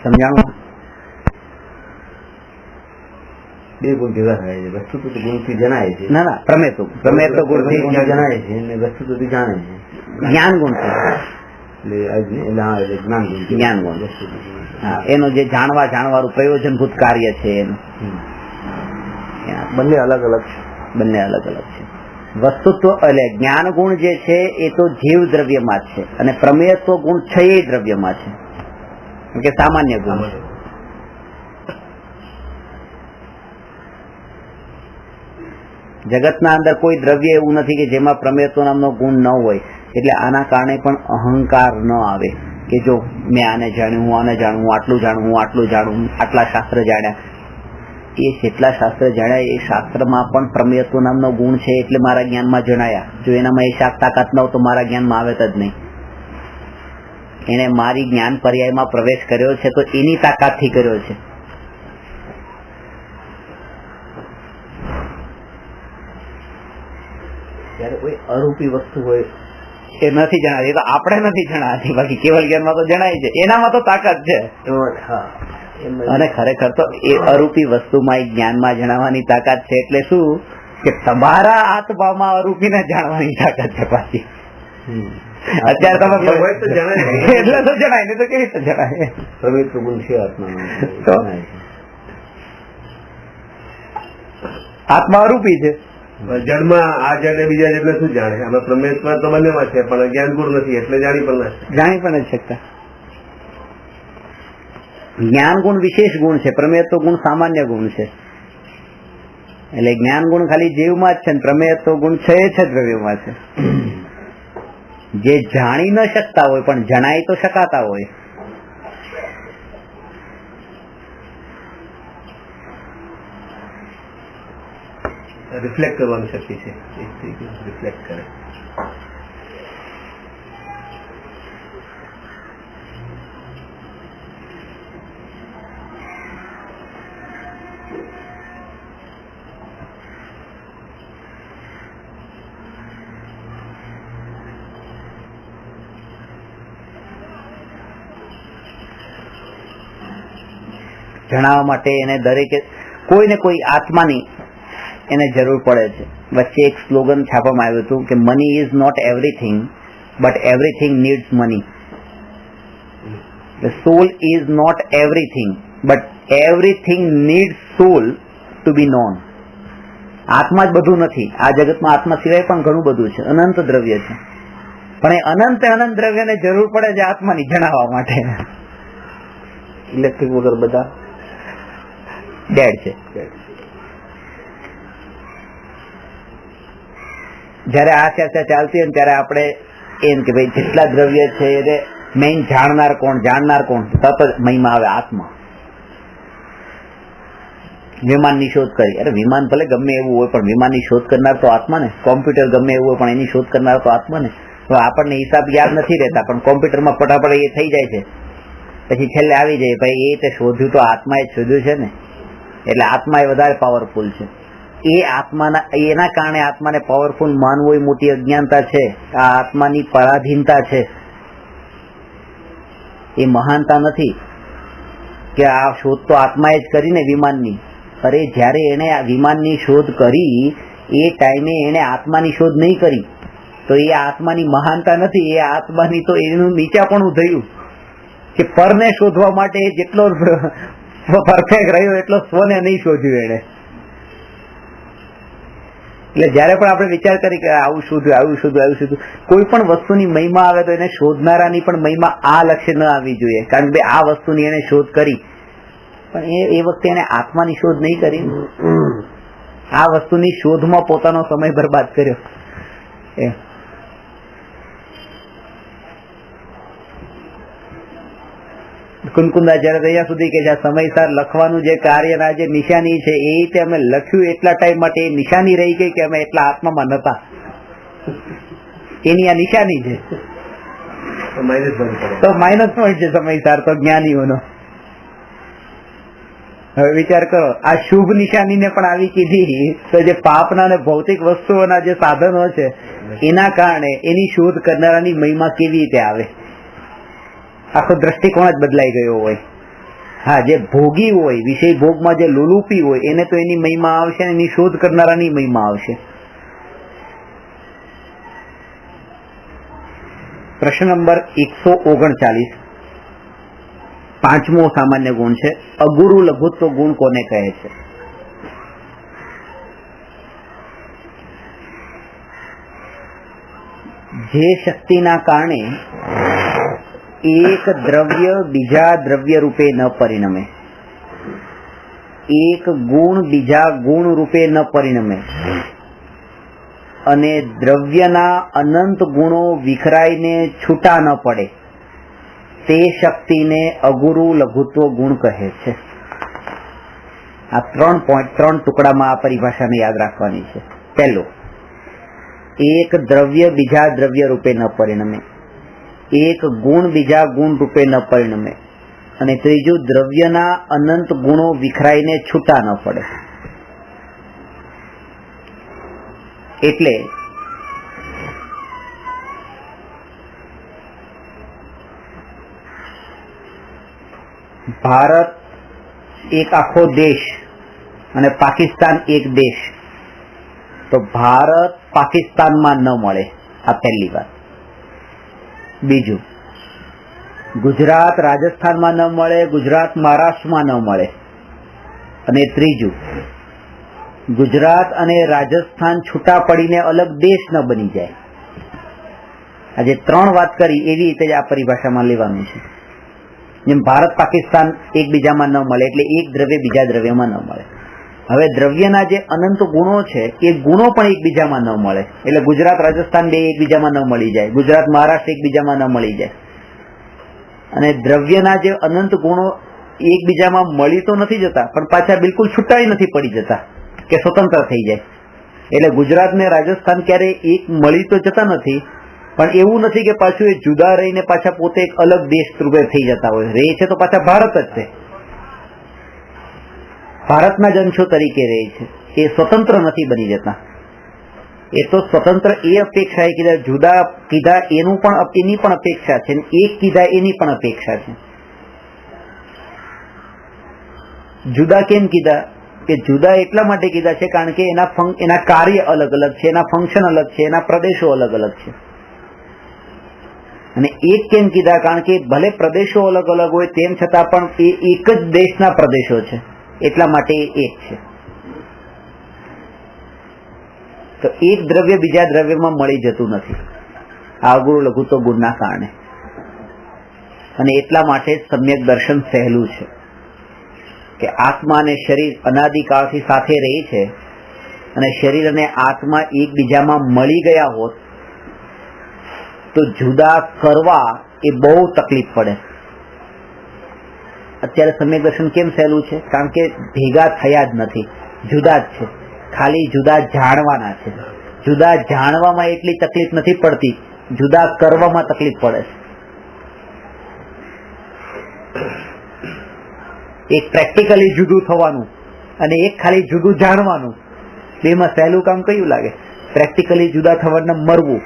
સમજાણું? બે ગુણ ભેગા થાય છે. વસ્તુ તો ગુણથી જણાય છે. ના પ્રમેય તો ગુણથી જણાય છે અને વસ્તુ તો જાણે છે. જ્ઞાન ગુણ છે, જ્ઞાન ગુણ. એનો જે જાણવાનું પ્રયોજનભૂત કાર્ય છે એનું બંને અલગ અલગ છે. વસ્તુત્વ એટલે જ્ઞાન ગુણ જે છે એ તો જીવ દ્રવ્યમાં છે અને પ્રમેયત્વ ગુણ છે એ દ્રવ્યમાં છે, કે સામાન્ય ગુણ. જગતના અંદર કોઈ દ્રવ્ય એવું નથી કે જેમાં પ્રમેયત્વ નામનો ગુણ ન હોય. એટલે આના કારણે પણ અહંકાર ન આવે કે જો મેં આને જાણ્યું, હું આને જાણું, હું આટલું જાણું, હું આટલું જાણું, આટલા શાસ્ત્ર જાણ્યા. એ જેટલા શાસ્ત્ર જાણ્યા એ શાસ્ત્રમાં પણ પ્રમેયત્વ નામનો ગુણ છે એટલે મારા જ્ઞાનમાં જણાયા. જો એનામાં એ તાકાત ન હોય તો મારા જ્ઞાનમાં આવે જ નહીં. એને મારી જ્ઞાન પર્યાયમાં પ્રવેશ કર્યો છે તો એની તાકાતથી કર્યો છે. ત્યારે કોઈ અરૂપી વસ્તુ હોય એ નથી જણાતી, તો આપણે નથી જણાતી. બાકી કેવલ જ્ઞાનમાં તો જણાય છે, એનામાં તો તાકાત છે. અને ખરેખર તો એ અરૂપી વસ્તુમાં જ્ઞાનમાં જણાવવાની તાકાત છે. એટલે શું કે તમારા આત્મામાં અરૂપીને જાણવાની તાકાત છે પાછી. અત્યારે તમે એટલે તો જણાય ને, તો કેવી રીતે જણાય? પ્રમેય ગુણ છે આત્મામાં. આત્મા અરૂપી છે. જળમાં આ જળ બીજા જળને શું જાણે? આમાં પ્રમેયમાં તો બંનેમાં છે, પણ જ્ઞાન ગુણ નથી એટલે જાણી પણ નથી શકતા. જ્ઞાન ગુણ વિશેષ ગુણ છે, પ્રમેયત્વ ગુણ સામાન્ય ગુણ છે. એટલે જ્ઞાન ગુણ ખાલી જીવમાં જ છે ને પ્રમેયત્વ ગુણ છે દ્રવ્યમાં છે. જે જાણી ન શકતા હોય પણ જણાય તો શકાતા હોય. રિફ્લેક્ટ કરવાની શક્તિ છે, રિફ્લેક્ટ કરે. જણાવવા માટે એને દરેકે કોઈ ને કોઈ આત્માની એને જરૂર પડે છે. વચ્ચે એક સ્લોગન છાપવામાં આવ્યું હતું કે money is not everything but everything needs money. The soul is not everything but everything needs soul to be known. આત્મા જ બધું નથી. આ જગતમાં આત્મા સિવાય પણ ઘણું બધું છે, અનંત દ્રવ્ય છે. પણ એ અનંત દ્રવ્યને જરૂર પડે છે આત્માની જણાવવા માટે. ઇલેક્ટ્રિક વગર બધા ડેડ છે. જયારે આ ચર્ચા ચાલતી હોય ત્યારે આપણે એમ કે ભાઈ જેટલા દ્રવ્ય છે એને મેઇન જાણનાર કોણ તરત જ મહિમા આવે આત્મા. વિમાનની શોધ કરી, અરે વિમાન ભલે ગમે એવું હોય પણ વિમાનની શોધ કરનાર તો આત્મા ને. કોમ્પ્યુટર ગમે એવું હોય પણ એની શોધ કરનાર તો આત્મા ને. આપણને હિસાબ યાદ નથી રહેતા પણ કોમ્પ્યુટરમાં ફટાફટ એ થઈ જાય છે. પછી છેલ્લે આવી જાય ભાઈ એ તે શોધ્યું તો આત્માએ જ શોધ્યું છે ને. એટલે આત્મા એ વધારે પાવરફુલ છે. એ આત્માના એના કારણે આત્માને પાવરફુલ માનવો એ મોટી અજ્ઞાનતા છે. આ આત્માની પરાધીનતા છે, એ મહાનતા નથી કે આ શોધ તો આત્માએ જ કરીને વિમાનની. અરે જયારે એને આ વિમાનની શોધ કરી એ ટાઈમે એને આત્માની શોધ નહીં કરી તો એ આત્માની મહાનતા નથી, એ આત્માની તો એનું નીચાપણું થયું કે પરને શોધવા માટે જેટલો પરફેક્ટ રહ્યો એટલો સ્વને નહીં શોધ્યું એને. એટલે જયારે પણ આપણે વિચાર કરી કે આવું શોધ્યું, કોઈ પણ વસ્તુની મહિમા આવે તો એને શોધનારાની પણ મહિમા આ લક્ષ્ય ન આવવી જોઈએ. કારણ કે આ વસ્તુની એને શોધ કરી પણ એ વખતે એને આત્માની શોધ નહીં કરી, આ વસ્તુની શોધમાં પોતાનો સમય બરબાદ કર્યો. કુનકુંદા જયારે અહીંયા સુધી કે સમયસર લખવાનું જે કાર્યના જે નિશાની છે એ રીતે અમે લખ્યું એટલા ટાઈમ માટે એ નિશાની રહી ગઈ કે અમે એટલા આત્મામાં નતા. એની આ નિશાની છે તો માઇનસ પોઈન્ટ છે સમયસર તો જ્ઞાનીઓનો. હવે વિચાર કરો, આ શુભ નિશાનીને પણ આવી કીધી તો જે પાપના અને ભૌતિક વસ્તુઓના જે સાધનો છે એના કારણે એની શોધ કરનારાની મહિમા કેવી રીતે આવે? આખો દ્રષ્ટિકોણ જ બદલાઈ ગયો હોય. હા, જે ભોગી હોય, વિષય ભોગમાં જે લોલુપી હોય એને તો એની મહિમા આવશે, એની શોધ કરનારાની મહિમા આવશે. પ્રશ્ન નંબર 139, પાંચમો સામાન્ય ગુણ છે. અગુરુ લઘુત્વ ગુણ કોને કહે છે? જે શક્તિના કારણે એક દ્રવ્ય બીજા દ્રવ્ય રૂપે ન પરિણમે, એક ગુણ બીજા ગુણ રૂપે ન પરિણમે અને દ્રવ્યના અનંત ગુણો વિખરાઈને છૂટા ન પડે, તે શક્તિને અગુરુ લઘુત્વ ગુણ કહે છે. આ 3 પોઈન્ટ 3 ટુકડામાં આ પરિભાષાને યાદ રાખવાની છે. પહેલો, એક દ્રવ્ય બીજા દ્રવ્ય રૂપે ન પરિણમે, એક ગુણ બીજા ગુણ રૂપે ન પરિણમે અને ત્રીજું, દ્રવ્યના અનંત ગુણો વિખરાઈને છૂટા ન પડે. એટલે ભારત એક આખો દેશ અને પાકિસ્તાન એક દેશ, તો ભારત પાકિસ્તાનમાં ન મળે, આ પહેલી વાત. બીજું, ગુજરાત રાજસ્થાનમાં ન મળે, ગુજરાત મહારાષ્ટ્રમાં ન મળે અને ત્રીજું, ગુજરાત અને રાજસ્થાન છૂટા પડીને અલગ દેશ ન બની જાય. આજે 3 વાત કરી એવી રીતે જ આ પરિભાષામાં લેવાનું છે. જેમ ભારત પાકિસ્તાન એકબીજામાં ન મળે એટલે એક દ્રવ્ય બીજા દ્રવ્યમાં ન મળે. હવે દ્રવ્યના જે અનંત ગુણો છે એ ગુણો પણ એકબીજામાં ન મળે એટલે ગુજરાત રાજસ્થાન બે એકબીજામાં ન મળી જાય, ગુજરાત મહારાષ્ટ્ર એકબીજામાં ન મળી જાય. અને દ્રવ્યના જે અનંત ગુણો એકબીજામાં મળી તો નથી જતા પણ પાછા બિલકુલ છૂટાઈ નથી પડી જતા કે સ્વતંત્ર થઈ જાય. એટલે ગુજરાત ને રાજસ્થાન ક્યારે એક મળી તો જતા નથી પણ એવું નથી કે પાછું એ જુદા રહીને પાછા પોતે એક અલગ દેશ રૂપે થઈ જતા હોય. રહે છે તો પાછા ભારત જ છે, ભારતના જ અંશો તરીકે રહે છે, એ સ્વતંત્ર નથી બની જતા. એ તો સ્વતંત્ર એ અપેક્ષા એ કીધા, જુદા કીધા એની પણ અપેક્ષા છે, એક કીધા એની પણ અપેક્ષા છે. જુદા કેમ કીધા? કે જુદા એટલા માટે કીધા છે કારણ કે એના કાર્ય અલગ અલગ છે, એના ફંક્શન અલગ છે, એના પ્રદેશો અલગ અલગ છે. અને એક કેમ કીધા? કારણ કે ભલે પ્રદેશો અલગ અલગ હોય તેમ છતાં પણ એ એક જ દેશના પ્રદેશો છે એટલા માટે એ એક છે. તો એક દ્રવ્ય બીજા દ્રવ્યમાં મળી જતું નથી આ અગુરુ લઘુત્વ ગુણના કારણે. અને એટલા માટે સમ્યક દર્શન સહેલું છે કે આત્મા અને શરીર અનાદિકાળથી સાથે રહી છે અને શરીર અને આત્મા એકબીજામાં મળી ગયા હોત તો જુદા કરવા એ બહુ તકલીફ પડે. અત્યારે સમ્યક દર્શન કેમ સહેલું છે? કારણ કે ભેગા થયા જ નથી, જુદા જ છે, ખાલી જુદા જાણવાના છે. જુદા જાણવામાં એટલી તકલીફ નથી પડતી, જુદા કરવામાં તકલીફ પડે છે. એક પ્રેક્ટિકલી જુદું થવાનું અને એક ખાલી જુદું જાણવાનું, બેમાં સહેલું કામ કયું લાગે? પ્રેક્ટિકલી જુદા થવાને મરવું.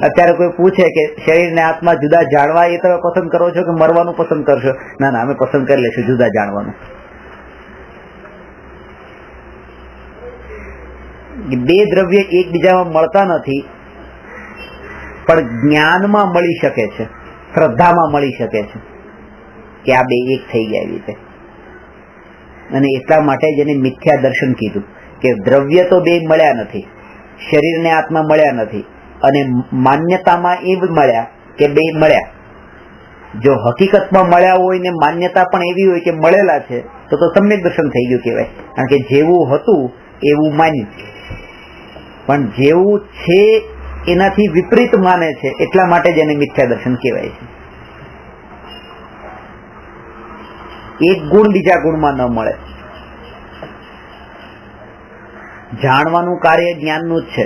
અત્યારે કોઈ પૂછે કે શરીર ને આત્મા જુદા જાણવા એ તમે પસંદ કરો છો કે મરવાનું પસંદ કરશો? ના ના, અમે પસંદ કરી લઈશું જુદા જાણવાનું. બે દ્રવ્ય એકબીજામાં મળતા નથી પણ જ્ઞાનમાં મળી શકે છે, શ્રદ્ધામાં મળી શકે છે કે આ બે એક થઈ ગયા એવી રીતે. અને એટલા માટે જેને મિથ્યા દર્શન કીધું કે દ્રવ્ય તો બે મળ્યા નથી, શરીર ને આત્મા મળ્યા નથી અને માન્યતામાં એ મળ્યા કે બે મળ્યા. જો હકીકતમાં મળ્યા હોય ને માન્યતા પણ એવી હોય કે મળેલા છે તો સમ્યક દર્શન થઈ ગયું કહેવાય. કારણ કે જેવું હતું એવું માન્યું, પણ જેવું છે એનાથી વિપરીત માને છે એટલા માટે જ એને મિથ્યા દર્શન કહેવાય છે. એક ગુણ બીજા ગુણમાં ન મળે. જાણવાનું કાર્ય જ્ઞાનનું જ છે,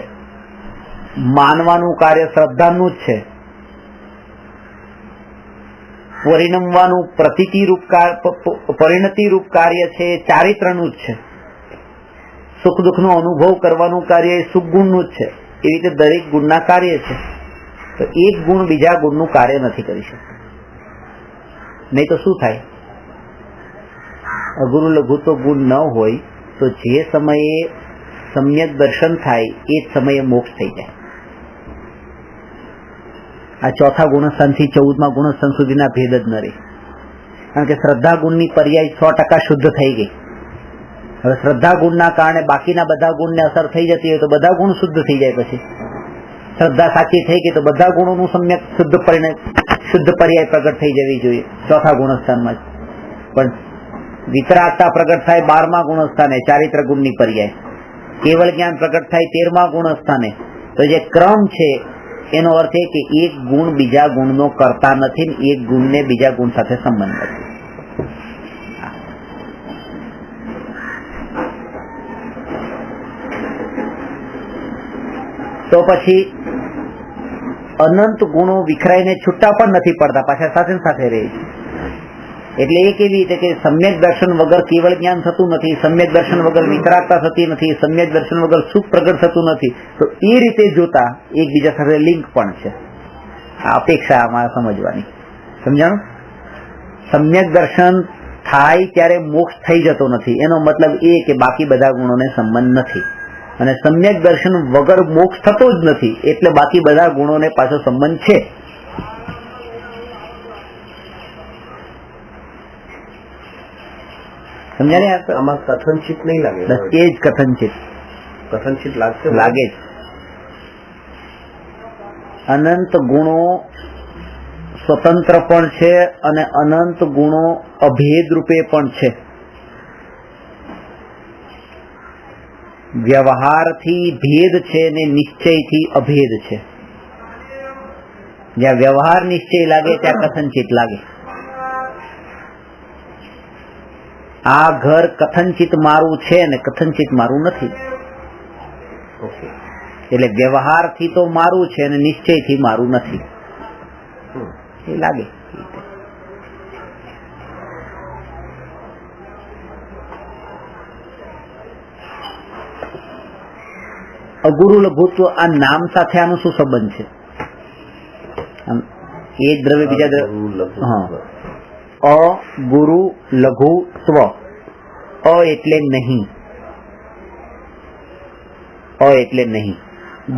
માનવાનું કાર્ય શ્રદ્ધાનું જ છે, પરિણમવાનું પરિણતિ રૂપ કાર્ય છે એ ચારિત્રનું જ છે, સુખ દુઃખનો અનુભવ કરવાનું કાર્ય એ સુખ ગુણનું જ છે. એ રીતે દરેક ગુણના કાર્ય છે. તો એક ગુણ બીજા ગુણનું કાર્ય નથી કરી શકતો. નહીં તો શું થાય? અગુરુ લઘુત્વ ગુણ ન હોય તો જે સમયે સમ્યક દર્શન થાય એ જ સમયે મોક્ષ થઈ જાય. આ ચોથા ગુણસ્થાનથી 14મા ગુણસ્થાન સુધીના ભેદ જ ન રહે. કારણ કે શ્રદ્ધા ગુણની પર્યાય 100% શુદ્ધ થઈ ગઈ. હવે શ્રદ્ધા ગુણના કારણે બાકીના બધા ગુણને અસર થઈ જતી હોય તો બધા ગુણ શુદ્ધ થઈ જાય. પછી શ્રદ્ધા સાચી થઈ ગઈ તો બધા ગુણોનું સમ્યક શુદ્ધ પર્યાય પ્રગટ થઈ જવી જોઈએ ચોથા ગુણસ્થાનમાં. પણ વિતરાગતા પ્રગટ થાય 12મા ગુણસ્થાને ચારિત્ર ગુણની પર્યાય. કેવળ જ્ઞાન પ્રગટ થાય 13મા ગુણસ્થાને. તો જે ક્રમ છે એનો અર્થ એ કે એક ગુણ બીજા ગુણનો કરતા નથી, એક ગુણને બીજા ગુણ સાથે સંબંધ નથી. તો પછી અનંત ગુણો વિખરાઈને છૂટા પણ નથી પડતા, પાછા સાથે સાથે રહે છે. એટલે એ કેવી રીતે કે સમ્યક દર્શન વગર કેવળ જ્ઞાન થતું નથી, સમ્યક દર્શન વગર વિતરાગતા થતી નથી, સમ્યક દર્શન વગર સુખ પ્રગટ થતું નથી. તો એ રીતે જોતા એકબીજા સાથે લિંક પણ છે. આ અપેક્ષા અમારે સમજવાની. સમજાણું? સમ્યક દર્શન થાય ત્યારે મોક્ષ થઈ જતો નથી, એનો મતલબ એ કે બાકી બધા ગુણોને સંબંધ નથી. અને સમ્યક દર્શન વગર મોક્ષ થતો જ નથી, એટલે બાકી બધા ગુણોને પાછો સંબંધ છે. સમજાય? આમાં કથનચિત નહીં લાગે. એ જ કથનચિત લાગશે, લાગે જ. અનંત ગુણો સ્વતંત્ર પણ છે અને અનંત ગુણો અભેદ રૂપે પણ છે. વ્યવહારથી ભેદ છે ને નિશ્ચયથી અભેદ છે. જ્યાં વ્યવહાર નિશ્ચય લાગે ત્યાં કથનચિત લાગે. આ ઘર કથનચિત મારું છે ને કથનચિત મારું નથી. એટલે વ્યવહારથી તો મારું છે અને નિશ્ચયથી મારું નથી એ લાગે. અગુરુ લઘુત્વ આ નામ સાથે આનો શું સંબંધ છે? એ જ દ્રવ્ય બીજા દ્રવ્ય. હા, અગુરુ લઘુત્વ. અ એટલે નહીં, અ એટલે નહીં,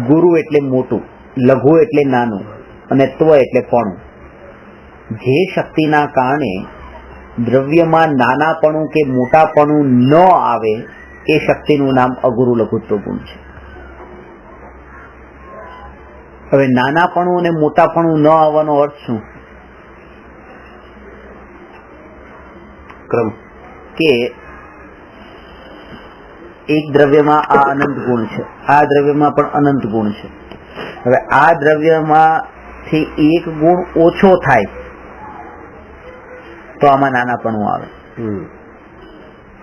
ગુરુ એટલે મોટું, લઘુ એટલે નાનું અને ત્વ એટલે પણું. જે શક્તિના કારણે દ્રવ્યમાં નાનાપણું કે મોટાપણું ન આવે એ શક્તિનું નામ અગુરુ લઘુત્વ ગુણ છે. હવે નાનાપણું અને મોટાપણું ન આવવાનો અર્થ શું? ક્રમ કે એક દ્રવ્યમાં આ અનંત ગુણ છે, આ દ્રવ્યમાં પણ અનંત ગુણ છે. હવે આ દ્રવ્યમાંથી એક ગુણ ઓછો થાય તો આમાં નાનાપણું આવે,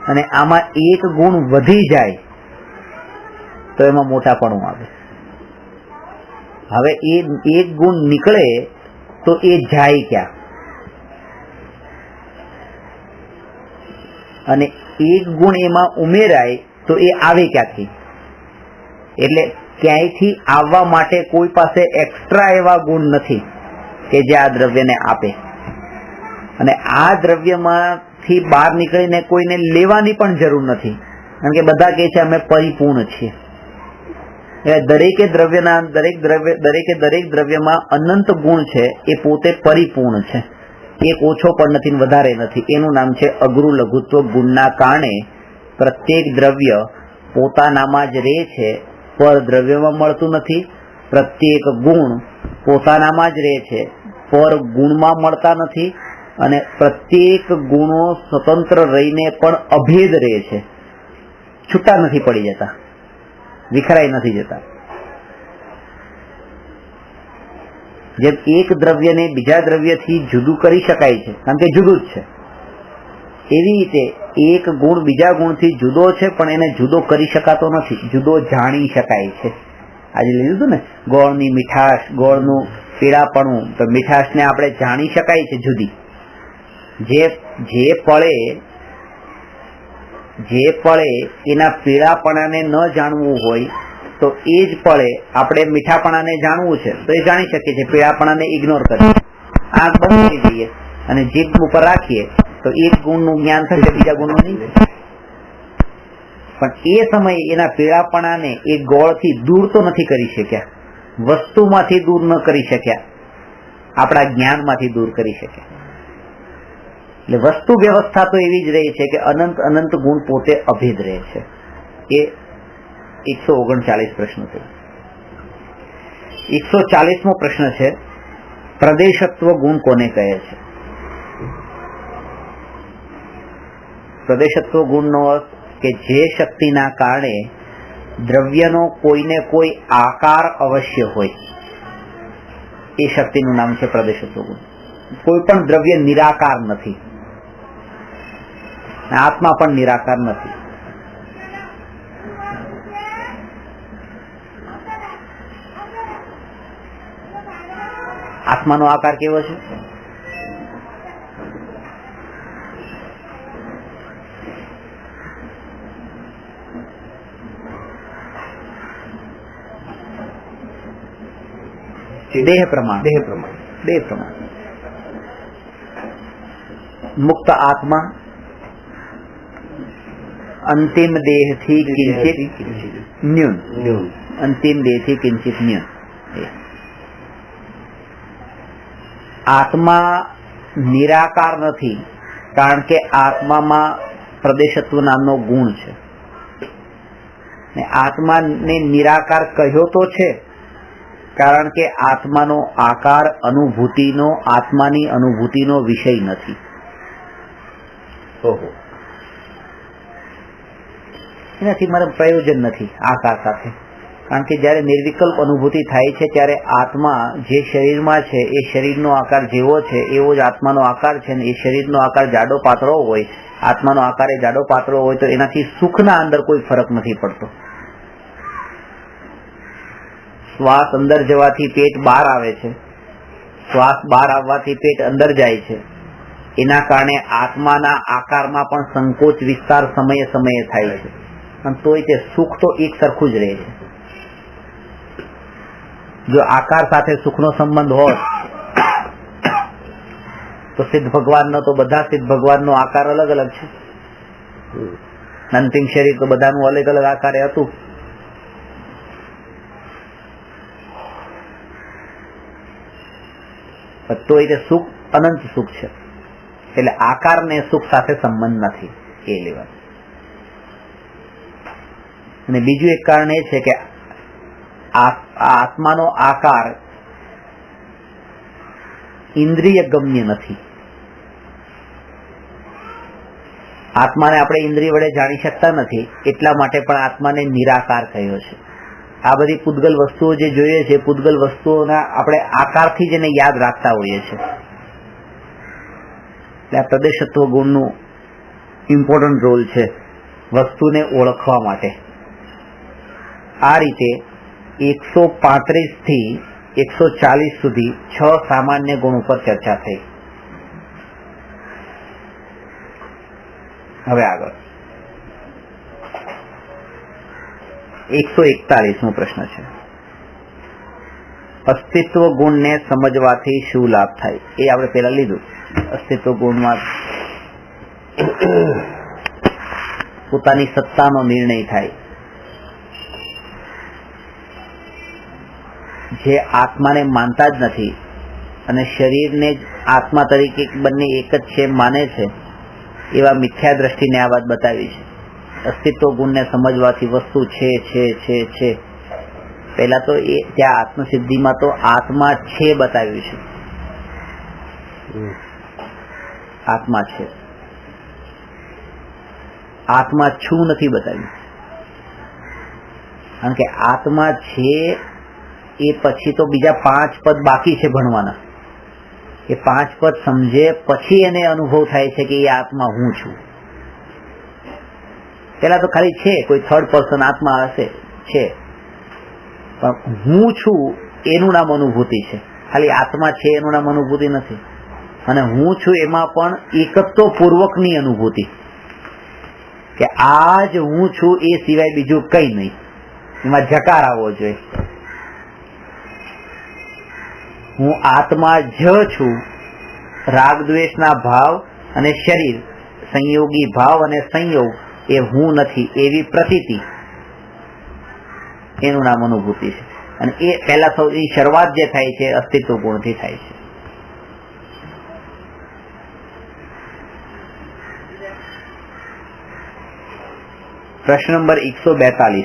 અને આમાં એક ગુણ વધી જાય તો એમાં મોટાપણું આવે. હવે એ એક ગુણ નીકળે તો એ જાય ક્યાં? અને એક ગુણ એમાં ઉમેરાય તો એ આવે ક્યાંથી? એટલે ક્યાંયથી આવવા માટે કોઈ પાસે એક્સ્ટ્રા એવા ગુણ નથી કે જે આ દ્રવ્યને આપે. અને આ દ્રવ્યમાંથી બહાર નીકળીને કોઈને લેવાની પણ જરૂર નથી, કારણ કે બધા કહે છે અમે પરિપૂર્ણ છીએ. એટલે દરેકે દરેક દ્રવ્યમાં અનંત ગુણ છે, એ પોતે પરિપૂર્ણ છે, એક ઓછો પણ નથી વધારે નથી. એનું નામ છે અગુરુ લઘુત્વ ગુણના કારણે પ્રત્યેક દ્રવ્ય પોતાનામાં જ રહે છે, પર દ્રવ્યમાં મળતું નથી. પ્રત્યેક ગુણ પોતાનામાં જ રહે છે, પર ગુણમાં મળતા નથી. અને પ્રત્યેક ગુણો સ્વતંત્ર રહીને પણ અભેદ રહે છે, છૂટા નથી પડી જતા, વિખરાઈ નથી જતા. જેમ એક દ્રવ્યને બીજા દ્રવ્યથી જુદું કરી શકાય છે કારણ કે જુદું જ છે, એવી રીતે એક ગુણ બીજા ગુણથી જુદો છે પણ એને જુદો કરી શકાતો નથી, જુદો જાણી શકાય છે. આજે લીધું હતું ને ગોળની મીઠાશ, ગોળનું પીળાપણું, તો મીઠાશને આપણે જાણી શકાય છે જુદી. જે પળે એના પીળાપણાને ન જાણવું હોય તો એ જ પળે આપણે મીઠાપણાને જાણવું છે તો એ જાણી શકીએ છીએ, પીળાપણાને ઇગ્નોર કરીએ, આંખ બંધ કરી દઈએ અને જીભ ઉપર રાખીએ તો એક ગુણનું જ્ઞાન થશે, બીજા ગુણનું નહીં. પણ એ સમયે એના પીળાપણાને એ ગોળથી દૂર તો નથી કરી શક્યા, વસ્તુમાંથી દૂર ન કરી શક્યા, આપણા જ્ઞાનમાંથી દૂર કરી શક્યા. એટલે વસ્તુ વ્યવસ્થા તો એવી જ રહી છે કે અનંત અનંત ગુણ પોતે અભેદ રહે છે. એ 139 પ્રશ્ન છે. 140મો પ્રશ્ન છે, પ્રદેશત્વ ગુણ કોને કહે છે? પ્રદેશત્વ ગુણનો અર્થ કે જે શક્તિના કારણે દ્રવ્યનો કોઈને કોઈ આકાર અવશ્ય હોય, એ શક્તિનું નામ છે પ્રદેશત્વ ગુણ. કોઈ પણ દ્રવ્ય નિરાકાર નથી, આત્મા પણ નિરાકાર નથી. આત્માનો આકાર કેવો છે? દેહ પ્રમાણ. મુક્ત આત્મા અંતિમ દેહથી કિંચિત ન્યૂન. અંતિમ દેહથી કિંચિત ન્યૂન. આત્મા નિરાકાર નથી, કારણ કે આત્મામાં પ્રદેશત્વ નામનો ગુણ છે. ને આત્માને નિરાકાર કહ્યો તો છે કારણ કે આત્માનો આકાર અનુભૂતિનો, આત્માની અનુભૂતિનો વિષય નથી. એનાથી મારે પ્રયોજન નથી આકાર સાથે, કારણ કે જ્યારે નિર્વિકલ્પ અનુભૂતિ થાય છે ત્યારે આત્મા જે શરીરમાં છે એ શરીરનો આકાર જેવો છે એવો જ આત્માનો આકાર છે. ને એ શરીરનો આકાર જાડો પાતળો હોય, આત્માનો આકાર એ જાડો પાતળો હોય તો એનાથી સુખના અંદર કોઈ ફરક નથી પડતો. શ્વાસ અંદર જવાથી પેટ બહાર આવે છે, શ્વાસ બહાર આવવાથી પેટ અંદર જાય છે. એના કારણે આત્માના આકારમાં પણ સંકોચ વિસ્તાર સમયે સમયે થાય છે, પણ તોય તે સુખ તો એક સરખું જ રહે છે. જો આકાર સાથે સુખનો સંબંધ હોત તો સિદ્ધ ભગવાનનો તો બધા સિદ્ધ ભગવાનનો આકાર અલગ અલગ છે. અંતિમ શરીર તો બધાનું અલગ અલગ આકારે હતું. તો એ સુખ અનંત સુખ છે, એટલે આકારને સુખ સાથે સંબંધ નથી એ લેવાનું. અને બીજું એક કારણ એ છે કે આત્માનો આકાર ઇન્દ્રિય ગમ્ય નથી. આત્માને આપણે ઇન્દ્રિય વડે જાણી શકતા નથી, એટલા માટે પણ આત્માને નિરાકાર કહ્યો છે. આ બધી પૂતગલ વસ્તુઓ જે જોઈએ છે, પૂતગલ વસ્તુઓના આપણે આકારથી જ એને યાદ રાખતા હોઈએ છીએ. એટલે આ પ્રદેશત્વ ગુણનું ઇમ્પોર્ટન્ટ રોલ છે વસ્તુને ઓળખવા માટે. આ રીતે 135 થી 140 સુધી 6 સામાન્ય ગુણ ઉપર ચર્ચા થઈ. હવે આગળ 141મો પ્રશ્ન છે, અસ્તિત્વ ગુણને સમજવાથી શું લાભ થાય? એ આપણે પેલા લીધું. અસ્તિત્વ ગુણમાં પોતાની સત્તાનો નિર્ણય થાય. જે આત્માને માનતા જ નથી અને શરીરને જ આત્મા તરીકે બંને એક જ છે માને છે, એવા મિથ્યા દ્રષ્ટિને આ વાત બતાવી છે. અસ્તિત્વ ગુણને સમજવાથી વસ્તુ છે છે છે છે. પહેલા તો એ ત્યાં આત્મસિદ્ધિમાં તો આત્મા છે બતાવ્યું છે. આત્મા છે, આત્મા છું નથી બતાવ્યું. કારણ કે આત્મા છે એ પછી તો બીજા 5 પદ બાકી છે ભણવાના. એ 5 પદ સમજે પછી એને અનુભવ થાય છે કે એ આત્મા હું છું. પેલા તો ખાલી છે, કોઈ થર્ડ પર્સન આત્મા હશે છે, પણ હું છું એનું નામ અનુભૂતિ છે. ખાલી આત્મા છે એનું નામ અનુભૂતિ નથી. અને હું છું એમાં પણ એકત્વ પૂર્વકની અનુભૂતિ, કે આ જ હું છું એ સિવાય બીજું કઈ નહીં. એમાં જકાર આવવો જોઈએ. હું આત્મા જ છું રાગ દ્વેષના ભાવ અને શરીર, સંયોગી ભાવ અને સંયોગ એ હું નથી એવી પ્રતીતિ, એનું નામ અનુભૂતિ છે. અને એ પહેલા સૌથી શરૂઆત જે થાય છે અસ્તિત્વ ગુણથી થાય છે. પ્રશ્ન નંબર 142.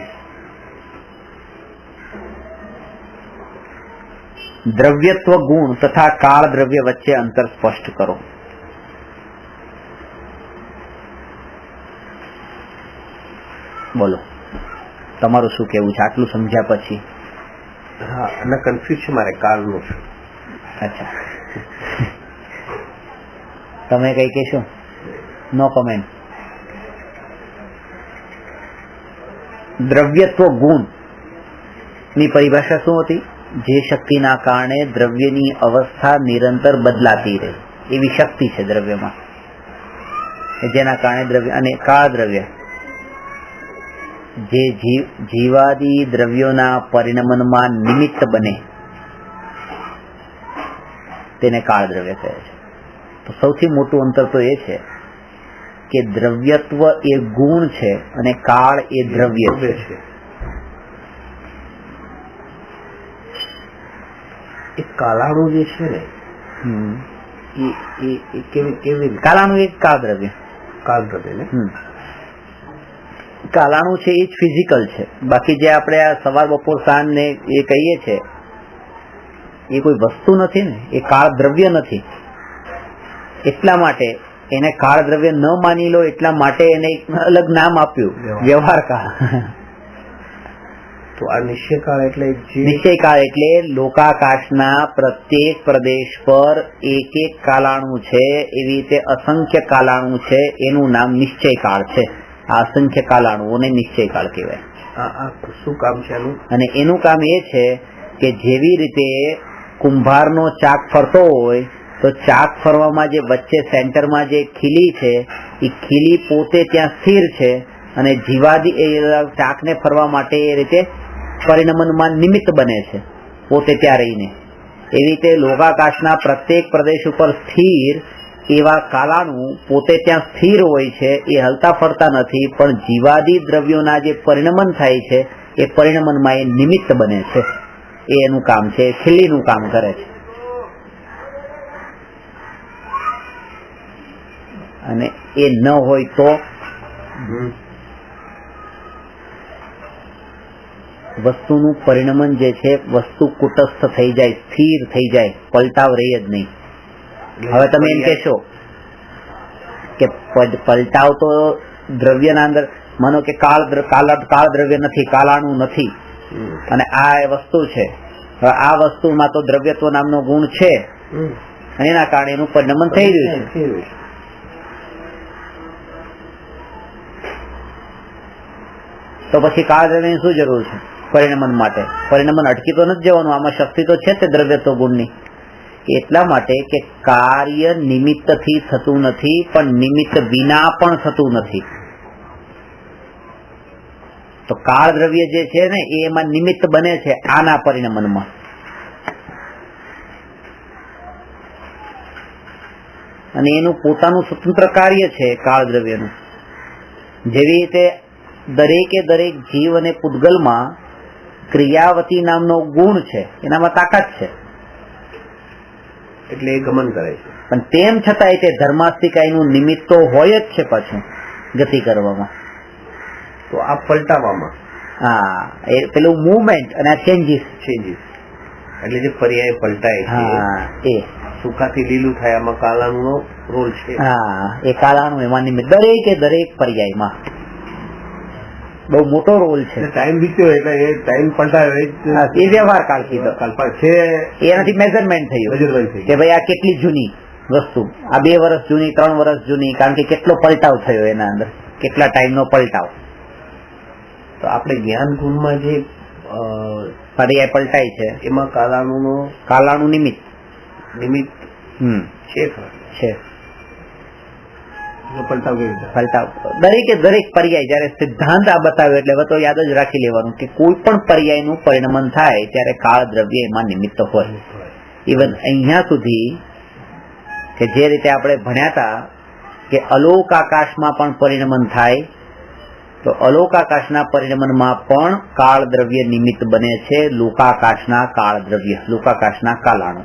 દ્રવ્યત્વ ગુણ તથા કાળ દ્રવ્ય વચ્ચે અંતર સ્પષ્ટ કરો. બોલો, તમારું શું કેવું છે આટલું સમજ્યા પછી? હા, અને કન્ફ્યુઝ છે મારે કાળનું. અચ્છા, તમે કઈ કહેશો? નો કમેન્ટ. દ્રવ્યત્વ ગુણ ની પરિભાષા શું હતી? જે શક્તિના કારણે દ્રવ્યની અવસ્થા નિરંતર બદલાતી રહે એવી શક્તિ છે દ્રવ્યમાં, જેના કારણે દ્રવ્ય. અને કાળ દ્રવ્ય જે જીવાદી દ્રવ્યોના પરિણમનમાં નિમિત્ત બને તેને કાળ દ્રવ્ય કહે છે. તો સૌથી મોટું અંતર તો એ છે કે દ્રવ્યત્વ એ ગુણ છે અને કાળ એ દ્રવ્ય છે. એ કાલાણું જે છે ને એ કેવી કાલાણું એક કાળ દ્રવ્ય ને કાલાણું છે એ જ ફિઝિકલ છે. બાકી જે આપણે આ સવાર બપોર સાંજ ને એ કહીએ છે એ કોઈ વસ્તુ નથી ને, એ કાળ દ્રવ્ય નથી. એટલા માટે એને કાળ દ્રવ્ય ન માની લો, એટલા માટે એને એક અલગ નામ આપ્યું, વ્યવહાર કાળ. તો આ નિશ્ચય કાળ એટલે નિશ્ચય કાળ એટલે લોકાકાશના પ્રત્યેક પ્રદેશ પર એક એક કાલાણું છે, એવી રીતે અસંખ્ય કાલાણું છે, એનું નામ નિશ્ચય કાળ છે. આ અસંખ્ય કાલાણુઓને નિશ્ચય કાળ કહેવાય. શું કામ છે એનું? અને એનું કામ એ છે કે જેવી રીતે કુંભારનો ચાક ફરતો હોય તો ચાક ફરવામાં જે વચ્ચે સેન્ટરમાં જે ખીલી છે એ ખીલી પોતે ત્યાં સ્થિર છે અને જીવાદી ચાકને ફરવા માટે એ રીતે પરિણમનમાં નિમિત્ત બને છે પોતે ત્યાં રહીને. એવી રીતે લોકાકાશના પ્રત્યેક પ્રદેશ ઉપર સ્થિર એવા કાલાણું પોતે ત્યાં સ્થિર હોય છે, એ હલતા ફરતા નથી, પણ જીવાદી દ્રવ્યોના જે પરિણમન થાય છે એ પરિણમનમાં એ નિમિત્ત બને છે. એ એનું કામ છે, ખીલીનું કામ કરે છે. અને એ ન હોય તો વસ્તુનું પરિણમન જે છે વસ્તુ કુટસ્થ થઈ જાય, સ્થિર થઈ જાય, પલટાવ રહી જ નહીં. હવે તમે એમ કહેશો કે પલટાવ તો દ્રવ્યના અંદર, માનો કે કાળ દ્રવ્ય નથી, કાલાણું નથી અને આ વસ્તુ છે. હવે આ વસ્તુમાં તો દ્રવ્યત્વ નામનો ગુણ છે અને એના કારણે એનું પરિણમન થઈ રહ્યું છે. તો પછી કાળ દ્રવ્યની શું જરૂર છે પરિણમન માટે? પરિણમન અટકી તો નથી જવાનું, આમાં શક્તિ તો છે તે દ્રવ્યત્વ ગુણની. એટલા માટે કે કાર્ય નિમિત્તથી થતું નથી, પણ નિમિત્ત વિના પણ થતું નથી. તો કાળ દ્રવ્ય જે છે ને એમાં નિમિત્ત બને છે આના પરિણમનમાં. અને એનું પોતાનું સ્વતંત્ર કાર્ય છે કાળ દ્રવ્યનું. જેવી રીતે દરેકે દરેક જીવ અને પૂતગલમાં ક્રિયાવતી નામનો ગુણ છે, એનામાં તાકાત છે એટલે એ ગમન કરે છે. પણ તેમ છતાંય તે ધર્માસ્તિકાયનું નિમિત્ત તો હોય જ છે પાછું ગતિ કરવામાં. તો આ પલટાવામાં એ પેલું મુવમેન્ટ અને આ ચેન્જીસ એટલે જે પર્યાય પલટાય છે એ સુખાથી લીલું થાય, આમાં કાલાણુંનો રોલ છે. એ કાલાણું એમાં નિમિત્ત દરેકે દરેક પર્યાયમાં બહુ મોટો રોલ છે. ટાઈમ વીત્યો એટલે એ ટાઈમ પલટાયો એ વ્યવહાર કાળ કીધો છે. એનાથી મેઝરમેન્ટ થયું કે ભાઈ આ કેટલી જૂની વસ્તુ, આ 2 વર્ષ જૂની, 3 વર્ષ જૂની, કારણ કે કેટલો પલટાવ થયો એના અંદર, કેટલા ટાઈમનો પલટાવ. તો આપણે જ્ઞાન ગુણમાં જે પર્યાય પલટાય છે એમાં કાલાણું નિમિત્ત છે. પલટાવ દરેકે દરેક પર્યાય જયારે સિદ્ધાંત આ બતાવ્યો એટલે હવે તો યાદ જ રાખી લેવાનું કે કોઈ પણ પર્યાયનું પરિણમન થાય ત્યારે કાળ દ્રવ્ય એમાં નિમિત્ત હોય. ઇવન અહીંયા સુધી કે જે રીતે આપણે ભણ્યા હતા કે અલોક આકાશમાં પણ પરિણમન થાય, તો અલોક આકાશના પરિણમનમાં પણ કાળ દ્રવ્ય નિમિત્ત બને છે. લોકાકાશના કાળ દ્રવ્ય, લોકાકાશના કાલાણુ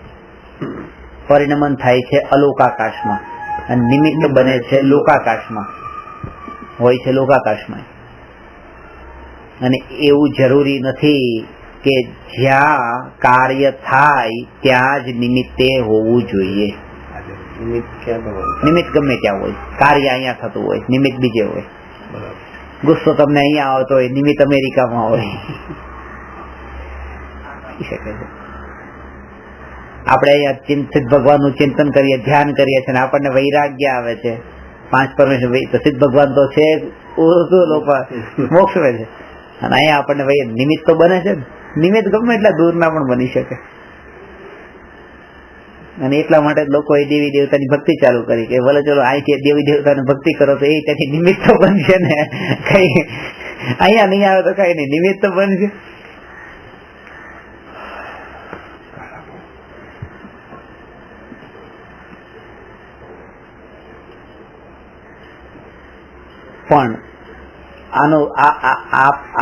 પરિણમન થાય છે અલોકાકાશમાં અને નિમિત્ત બને છે લોકાકાશમાં, હોય છે લોકાકાશમાં. અને એવું જરૂરી નથી કે જ્યાં કાર્ય થાય ત્યાં જ નિમિત્તે હોવું જોઈએ. નિમિત્ત ગમે ત્યાં હોય, કાર્ય અહીંયા થતું હોય, નિમિત્ત બીજે હોય. ગુસ્સો તમને અહીંયા આવતો હોય, નિમિત્ત અમેરિકામાં હોય. આપણે અહીંયા સિદ્ધ ભગવાનનું ચિંતન કરીએ, ધ્યાન કરીએ છીએ, આપણને વૈરાગ્ય આવે છે. 5 પરમેશ્વર તો સિદ્ધ ભગવાન તો છે, મોક્ષ છે. અને અહીંયા આપણને નિમિત્ત તો બને છે. નિમિત્ત ગમે એટલા દૂરના પણ બની શકે. અને એટલા માટે લોકોએ દેવી દેવતાની ભક્તિ ચાલુ કરી કે ભલે ચલો અહીંથી દેવી દેવતાની ભક્તિ કરો તો એ ત્યાંથી નિમિત્ત તો બનશે ને. કઈ અહીંયા નહીં આવે તો કઈ નહીં, નિમિત્ત તો બનશે. પણ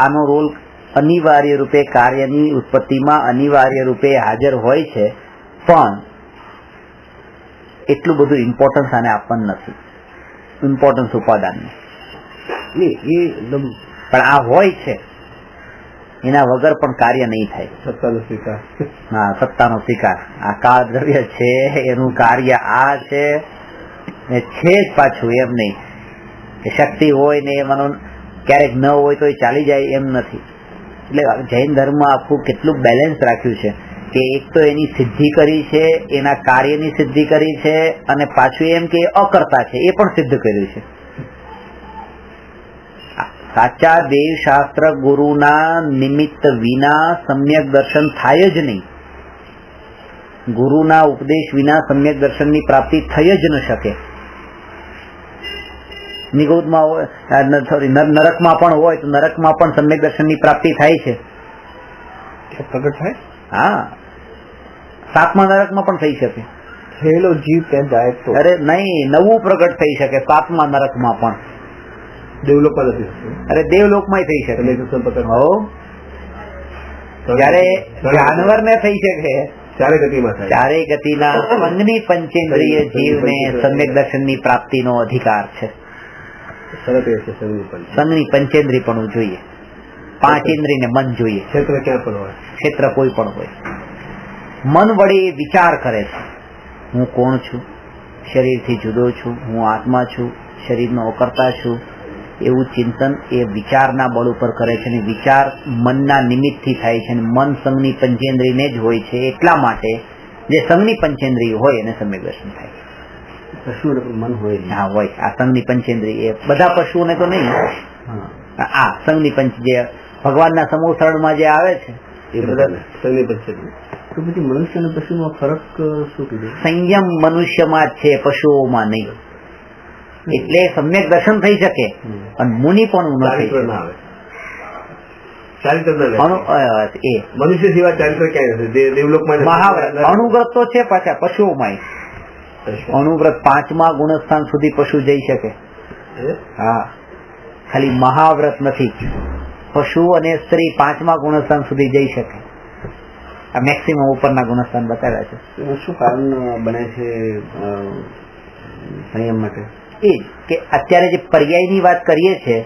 આનો રોલ અનિવાર્ય રૂપે કાર્યની ઉત્પત્તિમાં અનિવાર્ય રૂપે હાજર હોય છે, પણ એટલું બધું ઇમ્પોર્ટન્સ આને આપવાનું નથી. ઇમ્પોર્ટન્સ ઉપાદાનને પણ આ હોય છે, એના વગર પણ કાર્ય નહીં થાય. સત્તાનો સ્વીકાર. હા, સત્તાનો સ્વીકાર. આ કાળ દ્રવ્ય છે, એનું કાર્ય આ છે ને છે જ પાછું. એમ નહીં કે શક્તિ હોય ને એમાં ક્યારેક ન હોય તો એ ચાલી જાય, એમ નથી. એટલે જૈન ધર્મ આખું કેટલું બેલેન્સ રાખ્યું છે કે એક તો એની સિદ્ધિ કરી છે, એના કાર્યની સિદ્ધિ કરી છે, અને પાછું એમ કે અકર્તા છે એ પણ સિદ્ધ કર્યું છે. સાચા દેવશાસ્ત્ર ગુરુના નિમિત્ત વિના સમ્યક દર્શન થાય જ નહીં. ગુરુના ઉપદેશ વિના સમ્યક દર્શનની પ્રાપ્તિ થઈ જ ન શકે. નિગોદમાં હોય, નરકમાં પણ હોય તો નરકમાં પણ સમ્યક દર્શનની પ્રાપ્તિ થાય છે. પ્રગટ થાય. હા, 7મા નરકમાં પણ થઈ શકે. થયેલો જીવ ત્યાં જાય તો અરે નહીં, નવું પ્રગટ થઈ શકે 7મા નરકમાં પણ. દેવલોકમાં નથી. અરે દેવલોકમાં થઈ શકે. જયારે જાનવર ને થઈ શકે, ચારે ગતિના અંગની પંચેન્દ્રિય જીવને સમ્યક દર્શનની પ્રાપ્તિનો અધિકાર છે. સંગની પંચેન્દ્રિય પણ જોઈએ, 5 ઇન્દ્રિયને મન જોઈએ. ક્ષેત્ર ક્યાં પણ હોય, ક્ષેત્ર કોઈ પણ હોય. મન વડે વિચાર કરે છે, હું કોણ છું, શરીરથી જુદો છું, હું આત્મા છું, શરીરનો અકર્તા છું. એવું ચિંતન એ વિચારના બળ ઉપર કરે છે, અને વિચાર મનના નિમિત્તથી થાય છે. અને મન સંગની પંચેન્દ્રિયને જ હોય છે. એટલા માટે જે સંગની પંચેન્દ્રિય હોય એને સમ્યક દર્શન થાય. પશુઓને પણ મન હોય. હા, હોય. આ સંગની પંચેન્દ્રિય એ બધા પશુઓને તો નહીં. આ સંગની પંચ જે ભગવાનના સમૂહ શરણમાં જે આવે છે એ બધા સંગની પંચેન્દ્રિય. તો પછી મનુષ્ય અને પશુમાં ફરક શું કીધું? સંયમ મનુષ્યમાં જ છે, પશુઓમાં નહીં. એટલે સમ્યક દર્શન થઈ શકે અને મુનિ પણ ન થઈ શકે. મનુષ્ય સિવાય ચારિત્ર ક્યાંય નથી. દેવલોકમાં મહાવ્રત અણુવ્રત તો છે, પાછા પશુઓમાં અણુવ્રત 5મા ગુણસ્થાન સુધી પશુ જઈ શકે. હા, ખાલી મહાવ્રત નથી. પશુ અને સ્ત્રી 5મા ગુણસ્થાન સુધી જઈ શકે. આ મેક્સિમમ ઉપરના ગુણસ્થાન બતાવ્યા છે. શું કારણ બને છે સંયમ માટે? એ કે અત્યારે જે પર્યાયની વાત કરીએ છીએ,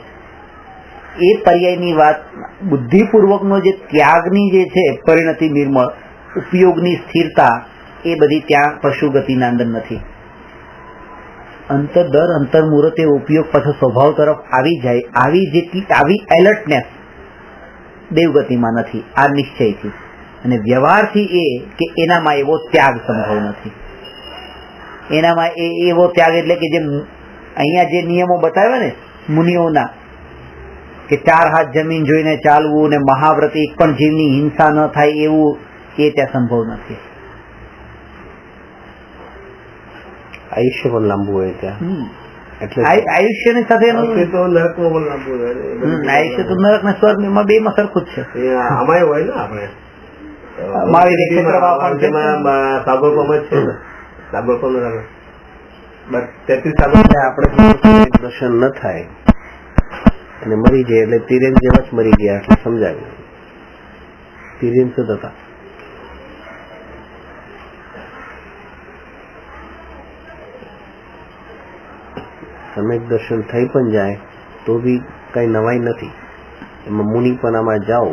એ પર્યાયની વાત બુદ્ધિપૂર્વકનો જે ત્યાગની જે છે પરિણતિ નિર્મળ, ઉપયોગની સ્થિરતા, એ બધી ત્યાં પશુ ગતિના અંદર નથી. અંતર અંતર્મુહૂર્તે ઉપયોગ પાછો સ્વભાવ તરફ આવી જાય, આવી એલર્ટનેસ દેવગતિમાં નથી. આ નિશ્ચયથી અને વ્યવહારથી એ કે એનામાં એવો ત્યાગ સંભવ નથી. એનામાં એવો ત્યાગ એટલે કે જે અહીંયા જે નિયમો બતાવ્યા ને મુનિઓના, કે 4 હાથ જમીન જોઈને ચાલવું ને મહાવ્રત એક પણ જીવની હિંસા ન થાય એવું, એ ત્યાં સંભવ નથી. આયુષ્ય પણ લાંબુ હોય ત્યાં. એટલે આયુષ્યની સાથે નરકમાં પણ લાંબુ હોય. આયુષ્ય તો નરક ને સ્વર્ગમાં બેમાં સરખું જ છે. અમાય હોય ને આપણે મહાવીર ક્ષેત્રમાં પણ છે. સાબરપમાં જ છે ને. સાબરપમાં 33 સાલ આપણે દર્શન ન થાય અને મરી જાય એટલે તિરેન જેવા જ મરી ગયા એટલે સમજાવ્યું. તિરેન શું હતા? સમ્યક દર્શન થઈ પણ જાય તો બી કઈ નવાઈ નથી. એમાં મુનિપણામાં જાઓ,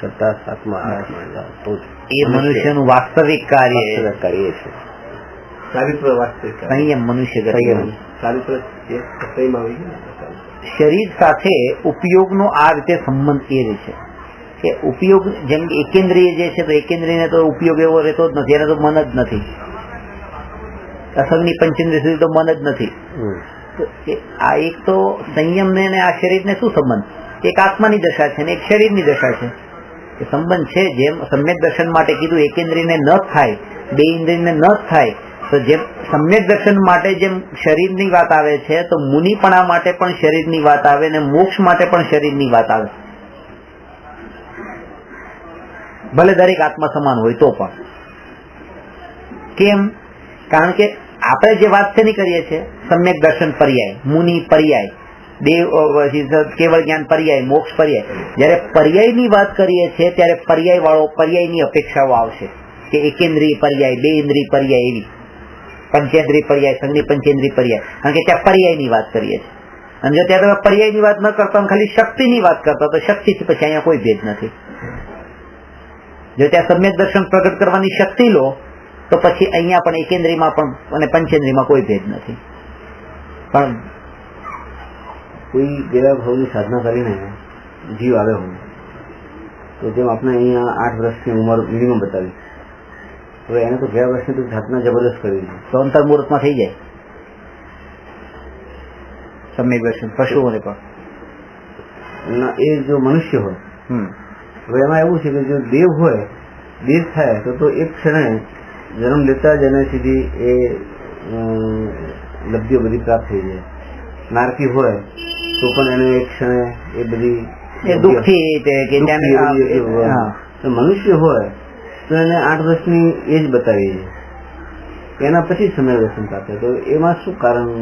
6, 7, 8 જાઓ તો એ મનુષ્યનું વાસ્તવિક કાર્ય છે. ચારિત્ર વાસ્તવિક સંયમ મનુષ્ય ચારિત્ર શરીર સાથે ઉપયોગનો આ રીતે સંબંધ એ રહે છે કે ઉપયોગ જેમ કે એકેન્દ્રિય જે છે તો એકેન્દ્રિયને તો ઉપયોગ એવો રહેતો જ નથી, એને તો મન જ નથી. અસંગની પંચેન્દ્રિય સુધી તો મન જ નથી. આ એક તો સંયમને અને આ શરીરને શું સંબંધ? એક આત્માની દશા છે ને એક શરીરની દશા છે. એ સંબંધ છે. જેમ સમ્યક દર્શન માટે કીધું એકેન્દ્રિયને ન થાય, બે ઇન્દ્રિયને ન થાય, તો જેમ સમ્યક દર્શન માટે જેમ શરીરની વાત આવે છે તો મુનિપણા માટે પણ શરીરની વાત આવે અને મોક્ષ માટે પણ શરીરની વાત આવે. ભલે દરેક આત્મા સમાન હોય તો પણ. કેમ? કારણ કે આપણે જે વાત શેની કરીએ છીએ? સમ્યક દર્શન પર્યાય, મુનિ પર્યાય, દેવ કેવળ જ્ઞાન પર્યાય, મોક્ષ પર્યાય. જયારે પર્યાયની વાત કરીએ છીએ ત્યારે પર્યાય વાળો પર્યાયની અપેક્ષાઓ આવશે કે એકેન્દ્રિય પર્યાય, બે ઇન્દ્રિય પર્યાય, એવી પંચેન્દ્રિય પર્યાય, સંઘની પંચેન્દ્રિય પર્યાય. કારણ કે ત્યાં પર્યાયની વાત કરીએ છીએ. અને જો ત્યાં તમે પર્યાયની વાત ન કરતા ખાલી શક્તિની વાત કરતા તો શક્તિથી પછી અહીંયા કોઈ ભેદ નથી. જો ત્યાં સમ્યક દર્શન પ્રગટ કરવાની શક્તિ લો તો પછી અહીંયા પણ એકેન્દ્રિયમાં પણ અને પંચેન્દ્રિયમાં કોઈ ભેદ નથી. પણ કોઈ દેવા ભાવની સાધના કરીને જીવ આવે હોય તો જેમ આપણે અહીંયા 8 વર્ષની ઉંમર મિનિમમ બતાવી, હવે એને તો ગયા વર્ષની તો સાધના જબરદસ્ત કરી છે તો અંતર્મુહૂર્તમાં થઈ જાય સમ્યક દર્શન પશુઓને પણ. એ જો મનુષ્ય હોય, હવે એમાં એવું છે કે જો દેવ હોય, દેવ થાય તો એક ક્ષણે જન્મ લેતા જ એને સીધી એ લબ્ધિઓ બધી પ્રાપ્ત થઈ જાય. નારકી હોય તો પણ એને એક ક્ષણે એ બધી મનુષ્ય હોય તો એને 8 વર્ષની એજ બતાવી છે, એના પછી સમય દર્શન પ્રાપ્ત. તો એમાં શું કારણ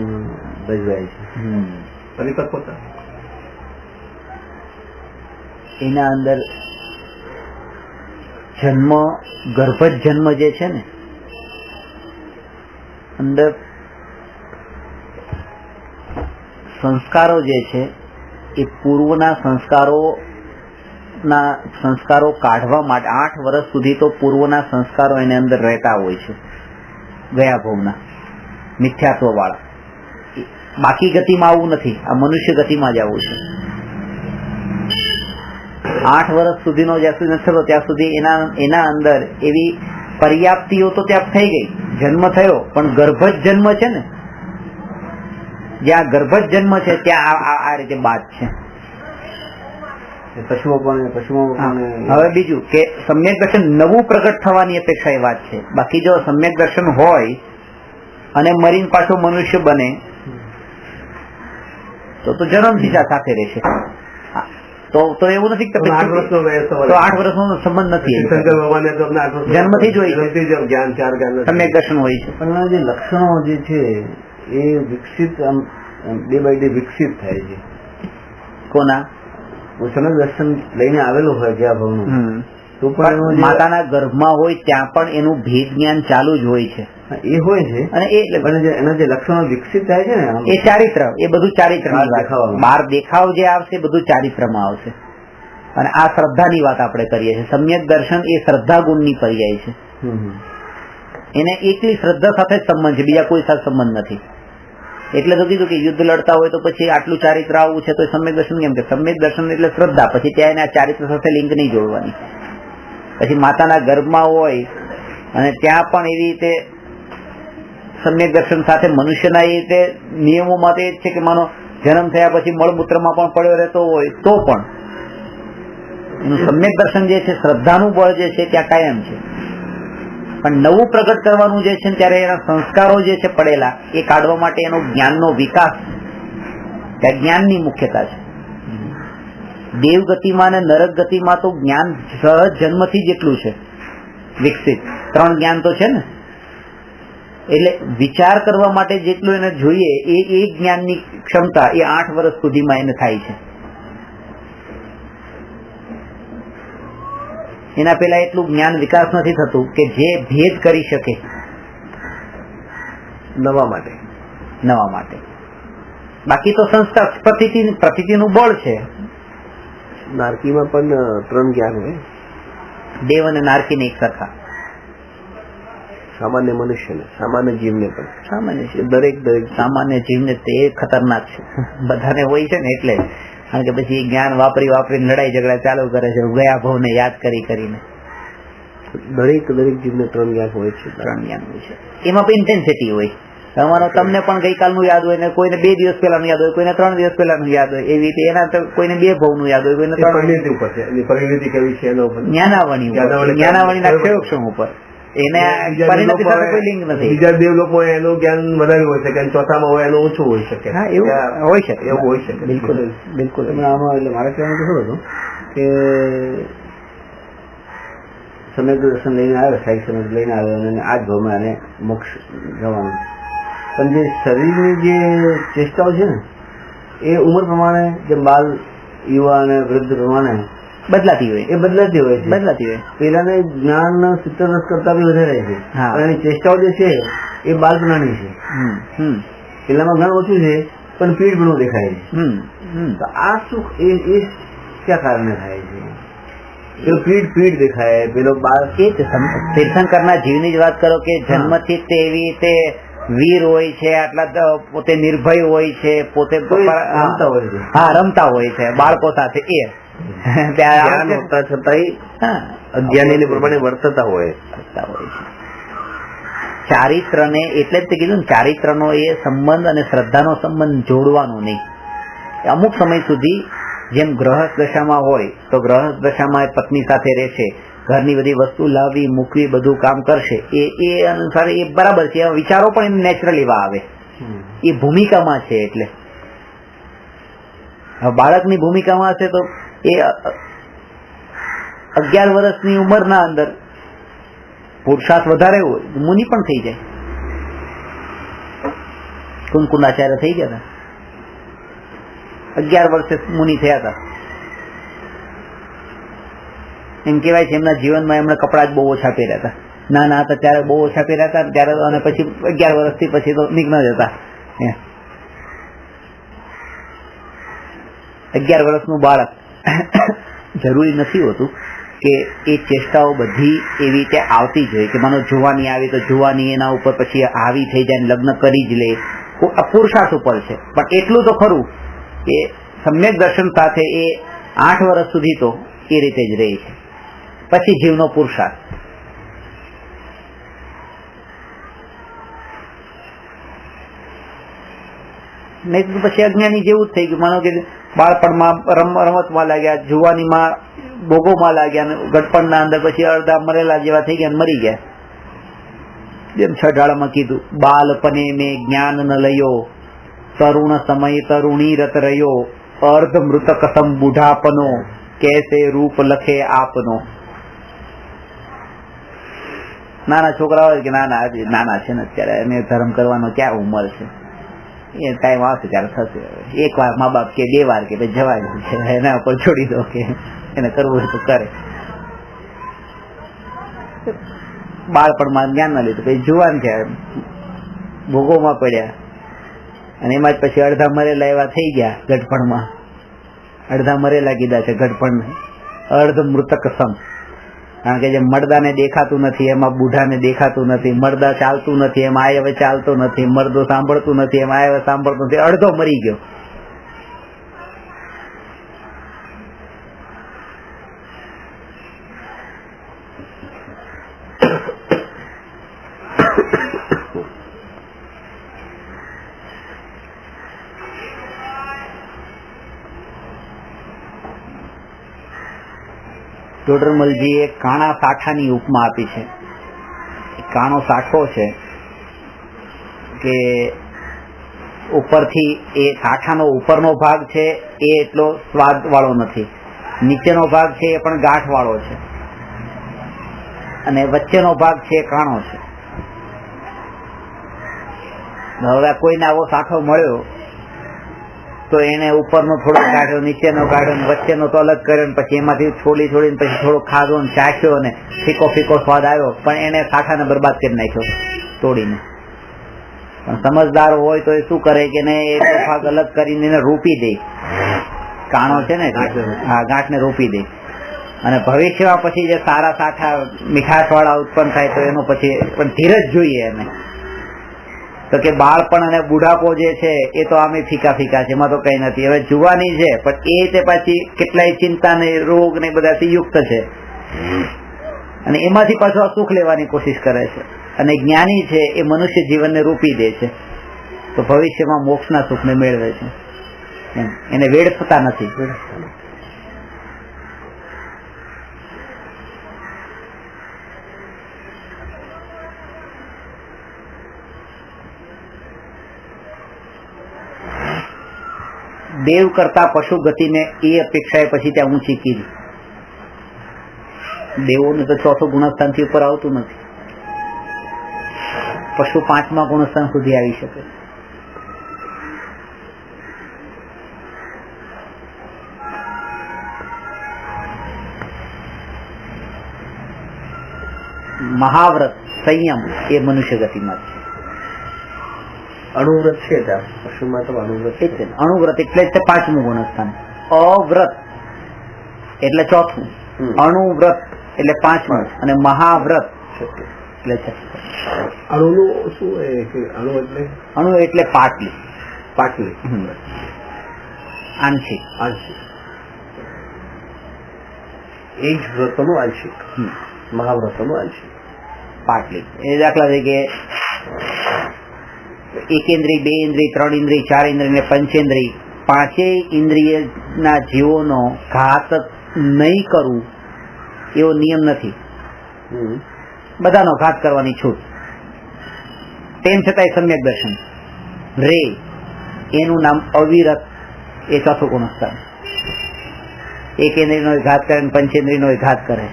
ભજવાય છે? પરિપક્વતા. એના અંદર જન્મ, ગર્ભ જન્મ જે છે ને, અંદર સંસ્કારો જે છે એ પૂર્વના સંસ્કારો કાઢવા માટે 8 વર્ષ સુધી તો પૂર્વના સંસ્કારો એને અંદર રહેતા હોય છે, ગયા ભવના મિથ્યાત્વ વાળા. બાકી ગતિમાં આવું નથી, આ મનુષ્ય ગતિમાં જ આવું છે. 8 વર્ષ સુધીનો જ્યાં સુધી નથી થતો ત્યાં સુધી એના અંદર એવી પર્યાપ્તિઓ તો ત્યાં થઈ ગઈ, જન્મ થયો, પણ ગર્ભ જ જન્મ છે ને, જ્યાં ગર્ભ જ જન્મ છે ત્યાં આ રીતે બાદ છે. પશુઓ પણ હવે બીજું કે સમ્યક દર્શન નવું પ્રગટ થવાની અપેક્ષા એ વાત છે. બાકી જો સમ્યક દર્શન હોય અને મરીને પાછો મનુષ્ય બને તો જન્મથી સાથે રહેશે. તો એવું નથી કે 8 વર્ષનો સંબંધ નથી, જન્મથી જ હોય છે, સમ્યક દર્શન હોય છે. પણ જે લક્ષણો જે છે એ વિકસિત ડે બાય ડે વિકસિત થાય છે. કોના? સમ્યક દર્શન લઈને આવેલો હોય ગયા ભાવનું તો પણ માતાના ગર્ભમાં હોય ત્યાં પણ એનું ભેદ જ્ઞાન ચાલુ જ હોય છે, એ હોય છે. અને એના જે લક્ષણો વિકસિત થાય છે ને એ ચારિત્ર, એ બધું ચારિત્ર બહાર દેખાવ જે આવશે બધું ચારિત્રમાં આવશે. અને આ શ્રદ્ધાની વાત આપણે કરીએ છીએ. સમ્યક દર્શન એ શ્રદ્ધા ગુણની પર્યાય છે. એને એકલી શ્રદ્ધા સાથે જ સંબંધ છે, બીજા કોઈ સાથે સંબંધ નથી. એટલે તો કીધું કે યુદ્ધ લડતા હોય તો પછી આટલું ચારિત્ર આવવું છે તો સમ્યક દર્શન કેમ કે સમ્યક દર્શન એટલે શ્રદ્ધા, પછી ત્યાં એને આ ચારિત્ર સાથે લિંક નહીં જોડવાની. પછી માતાના ગર્ભમાં હોય અને ત્યાં પણ એવી રીતે સમ્યક દર્શન સાથે મનુષ્યના એ રીતે નિયમોમાં એ જ છે કે માનો જન્મ થયા પછી મળમૂત્રમાં પણ પડ્યો રહેતો હોય તો પણ એનું સમ્યક દર્શન જે છે શ્રદ્ધાનું બળ જે છે ત્યાં કાયમ છે. પણ નવું પ્રગટ કરવાનું જે છે ત્યારે એના સંસ્કારો જે છે પડેલા એ કાઢવા માટે એનો જ્ઞાનનો વિકાસ, ત્યાં જ્ઞાનની મુખ્યતા છે. દેવ ગતિમાં અને નરક ગતિમાં તો જ્ઞાન સહજ જન્મથી જ એટલું છે વિકસિત. 3 જ્ઞાન તો છે ને, એટલે વિચાર કરવા માટે જેટલું એને જોઈએ એ જ્ઞાનની ક્ષમતા એ 8 વર્ષ સુધીમાં એને થાય છે. એના પહેલા એટલું જ્ઞાન વિકાસ નથી થતું કે જે ભેદ કરી શકે નવા માટે. બાકી તો સંસ્થા પ્રતીતિનું બળ છે. નારકીમાં પણ 3 જ્ઞાન હોય, દેવ અને નારકીને એક સરખા. સામાન્ય મનુષ્યને, સામાન્ય જીવને પણ. સામાન્ય છે દરેક સામાન્ય જીવને તે ખતરનાક છે. બધાને હોય છે ને એટલે, કારણ કે પછી જ્ઞાન વાપરીને લડાઈ ઝઘડા ચાલુ કરે છે ગયા ભાવને યાદ કરીને. દરેક જીવને 3 જ્ઞાન હોય છે. 3 જ્ઞાન હોય છે. એમાં પણ ઇન્ટેન્સિટી હોય. તમારો તમને પણ ગઈકાલનું યાદ હોય ને કોઈને 2 દિવસ પહેલાનું યાદ હોય, કોઈને 3 દિવસ પહેલાનું યાદ હોય. એવી રીતે એના તો કોઈને 2 ભાવનું યાદ હોય, કોઈને 3. પરિણતિ ઉપર છે. એની પરિણતિ કેવી છે એના ઉપર. જ્ઞાનાવણીના ક્ષયોક્ષમ ઉપર. એને પરિણતિ સાથે કોઈ લિંક નથી. બીજા દેવ લોકો એનું જ્ઞાન વધારે હોય શકે, ચોથામાં હોય એનું ઓછું હોય શકે. હા, એવું હોય શકે. બિલકુલ. આમાં એટલે મારે કહેવાનું તો ખરું હતું કે સમય દર્શન લઈને આવ્યો, સાહિત્ય સમજ લઈને આવ્યો અને આ જ ભાવમાં અને મોક્ષ જવાનું. પણ જે શરીરની જે ચેષ્ટાઓ છે ને એ ઉંમર પ્રમાણે, જે બાલ, યુવા અને વૃદ્ધ પ્રમાણે બદલાતી હોય છે. પેલાને જ્ઞાન 70 વર્ષ કરતા બી વધારે છે. એની ચેષ્ટાઓ જે છે એ બાળપણાની છે. પેલામાં ઘણું ઓછું છે પણ પીડ ઘણું દેખાય છે. તો આ સુખ એ ક્યાં કારણે થાય છે? પેલો પીડ દેખાય, પેલો બાળ. એ જ તીર્થંકરના જીવની જ વાત કરો કે જન્મથી તે એવી રીતે વીર હોય છે, આટલા પોતે નિર્ભય હોય છે, પોતે રમતા હોય છે. રમતા હોય છે બાળકો સાથે. અજ્ઞાની પ્રમાણે વર્તતા હોય છે. ચારિત્રને એટલે જ તે કીધું ને, ચારિત્રનો એ સંબંધ અને શ્રદ્ધાનો સંબંધ જોડવાનો નહીં. અમુક સમય સુધી જેમ ગ્રહસ્થ દશામાં હોય તો ગ્રહસ્થ દશામાં પત્ની સાથે રહેશે, ઘરની બધી વસ્તુ લાવવી મૂકવી બધું કામ કરશે, એ અનુસાર એ બરાબર છે. વિચારો પણ એમ નેચરલ એવા આવે, એ ભૂમિકામાં છે. એટલે બાળકની ભૂમિકામાં હશે તો એ 11 વર્ષની ઉંમરના અંદર પુરુષાર્થ વધારે હોય, મુનિ પણ થઈ જાય. કુંકુંડાચાર્ય થઈ ગયા હતા, 11 વર્ષે મુનિ થયા હતા. એમ કેવાય છે એમના જીવનમાં એમણે કપડા જ બહુ ઓછા પહેર્યા હતા. નાના હતા ત્યારે બહુ ઓછા પહેર્યા હતા, ત્યારે અને પછી 11 વર્ષથી પછી તો નિઘ્ન જ હતા. 11 વર્ષનું બાળક જરૂરી નથી હોતું કે એ ચેષ્ટાઓ બધી એવી રીતે આવતી જ હોય કે માનો જુવાની આવી તો જુવાની એના ઉપર પછી હાવી થઈ જાય, લગ્ન કરી જ લે. પુરુષાર્થ ઉપર છે. પણ એટલું તો ખરું કે સમ્યક દર્શન સાથે એ 8 વર્ષ સુધી તો એ રીતે જ રહે છે. પછી જીવનો પુરુષાર્થ. નહીં તો પછી અજ્ઞાની જેવું જ થઈ ગયું. માનો કે બાળપણમાં રમતમાં લાગ્યા, જુવાનીમાં ભોગોમાં લાગ્યા, અને ગટપણના અંદર પછી અડધા મરેલા જેવા થઈ ગયા, મરી ગયા. જેમ છઠાળામાં કીધું, બાલપને મેં જ્ઞાન ન લયો, તરુણ સમય તરુણી રત રહ્યો, અર્ધ મૃતક સમ બુઢાપનો, કેસે રૂપ લખે આપનો. નાના છોકરાઓ કે નાના છે ને અત્યારે, એને ધર્મ કરવાનો ક્યાં ઉંમર છે, એ ટાઈમ આવશે ત્યારે થશે. એક વાર મા બાપ કે 2 વાર કે જવાય છે, એના ઉપર છોડી દો કે એને કરવું હોય તો કરે. બાળપણમાં જ્ઞાન ના લીધું, પછી જુવાન થયા, ભોગોમાં પડ્યા, અને એમાં જ પછી અડધા મરેલા એવા થઈ ગયા. ગઢપણમાં અડધા મરેલા કીધા છે ગઢપણ, અર્ધ મૃતક સમ. કારણ કે જે મરદાને દેખાતું નથી એમાં બુઢાને દેખાતું નથી, મરદા ચાલતું નથી એમાં આ હવે ચાલતો નથી, મરદો સાંભળતું નથી એમાં આ હવે સાંભળતું નથી, અડધો મરી ગયો. ટોડરમલજીએ કાણા સાઠાની ઉપમા આપી છે. કાણો સાઠો છે કે ઉપરથી એ સાઠાનો ઉપરનો ભાગ છે એ એટલો સ્વાદ વાળો નથી, નીચેનો ભાગ છે એ પણ ગાંઠ વાળો છે, અને વચ્ચેનો ભાગ છે એ કાણો છે. હવે કોઈને આવો સાઠો મળ્યો તો એને ઉપરનો થોડો કાઢ્યો, નીચેનો કાઢ્યો, વચ્ચેનો તો અલગ કર્યો, પછી એમાંથી છોડીને પછી થોડો ખાધો ને ચાખ્યો ને ફીકો સ્વાદ આવ્યો, પણ એને સાઠાને બરબાદ કરી નાખ્યો તોડીને. પણ સમજદાર હોય તો એ શું કરે કે એ ભાગ અલગ કરીને એને રોપી દે, કાણો છે ને ગાંઠને રોપી દે, અને ભવિષ્યમાં પછી જે સારા સાઠા મીઠાશ વાળા ઉત્પન્ન થાય તો એનો પછી પણ ધીરજ જોઈએ એને. તો કે બાળપણ અને બુઢાપો જે છે એ તો આમે ફીકા છે, એમાં તો કઈ નથી. હવે જુવાની છે પણ એ તે પાછી કેટલાય ચિંતા ને રોગ ને બધાથી યુક્ત છે, અને એમાંથી પાછું સુખ લેવાની કોશિશ કરે છે. અને જ્ઞાની છે એ મનુષ્ય જીવનને રૂપી દે છે, તો ભવિષ્યમાં મોક્ષના સુખને મેળવે છે, એને વેડફતા નથી. દેવ કરતા પશુ ગતિને એ અપેક્ષાએ પછી ત્યાં ઊંચી કીધી. દેવોને તો ચોથું ગુણસ્થાનથી ઉપર આવતું નથી, પશુ 5મા ગુણસ્થાન સુધી આવી શકે. મહાવ્રત સંયમ એ મનુષ્ય ગતિમાં છે. અણુવ્રત છે પશુમાં તો અણુવ્રત છે. અણુવ્રત એટલે જ 5મું ગુણસ્થાન, અવ્રત એટલે 4થું, અણુવ્રત એટલે 5મું, અને મહાવ્રત એટલે 6. અણુ શું? અણુ એટલે પાટલી આંશિક એ જ વ્રતોનું આંશિક, મહાવ્રતોનું આંશિક પાટલી. એ દાખલા તરીકે 1 ઇન્દ્રિય, 2 ઇન્દ્રિય, 3 ઇન્દ્રિય, 4 ઇન્દ્રિય ને પંચેન્દ્રિય, 5 ઇન્દ્રિયના જીવોનો ઘાત નહીં કરવું એવો નિયમ નથી. બધાનો ઘાત કરવાની છૂટ. તેમ છતાંય સમ્યક દર્શન રે એનું નામ અવિરત, એ 4થું ગુણસ્થાન. 1 ઇન્દ્રિયનો ઘાત કરે, પંચેન્દ્રિયનો ઘાત કરે,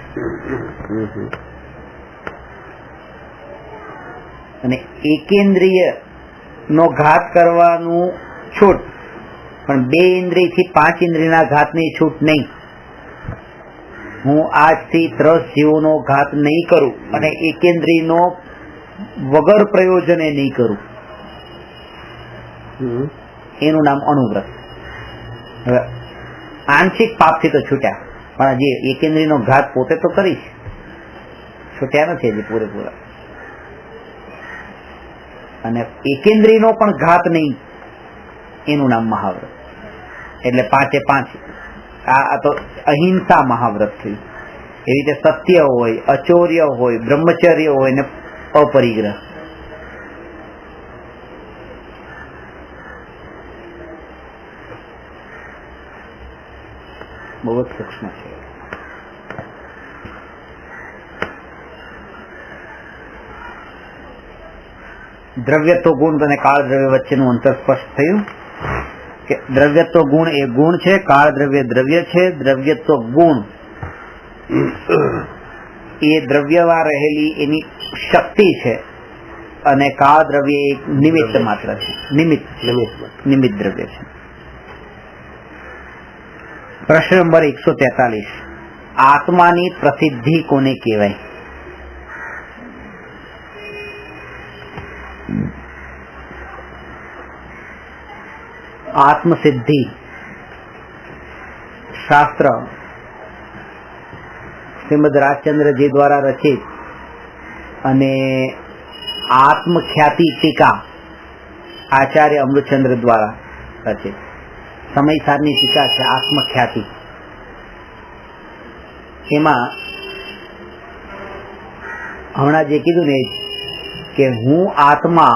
અને એકેન્દ્રિય નો ઘાત કરવાનું છૂટ, પણ 2 ઇન્દ્રિય થી 5 ઇન્દ્રિયના ઘાતની છૂટ નહીં. હું આજથી 10 જીવોનો ઘાત નહીં કરું, અને એકેન્દ્રિયનો વગર પ્રયોજને નહીં કરું, એનું નામ અણુવ્રત. હવે આંશિક પાપથી તો છૂટ્યા, પણ જે એકેન્દ્રિયનો ઘાત પોતે તો કરીશ, છૂટ્યા નથી હજી પૂરેપૂરા. અને એકેન્દ્રિયનો પણ ઘાત નહીં, એનું નામ મહાવ્રત. એટલે 5 આ તો અહિંસા મહાવ્રત થયું. એવી રીતે સત્ય હોય, અચૌર્ય હોય, બ્રહ્મચર્ય હોય ને અપરિગ્રહ. બહુ જ સૂક્ષ્મ છે. દ્રવ્યત્વ ગુણ અને કાળ દ્રવ્ય વચ્ચેનું અંતર સ્પષ્ટ થયું કે દ્રવ્યત્વ ગુણ એ ગુણ છે, કાળ દ્રવ્ય દ્રવ્ય છે. દ્રવ્યત્વ ગુણ એ દ્રવ્યમાં રહેલી એની શક્તિ છે, અને કાળ દ્રવ્ય એક નિમિત્ત માત્ર છે, નિમિત્ત દ્રવ્ય છે. પ્રશ્ન નંબર 143, આત્માની પ્રસિદ્ધિ કોને કહેવાય? આત્મસિદ્ધિ શાસ્ત્ર શ્રીમદ રાજચંદ્રજી દ્વારા રચિત અને આત્મખ્યાતિ ટીકા આચાર્ય અમૃતચંદ્ર દ્વારા રચિત સમયસારની ટીકા છે આત્મખ્યાતિ. એમાં હમણાં જે કીધું ને કે હું આત્મા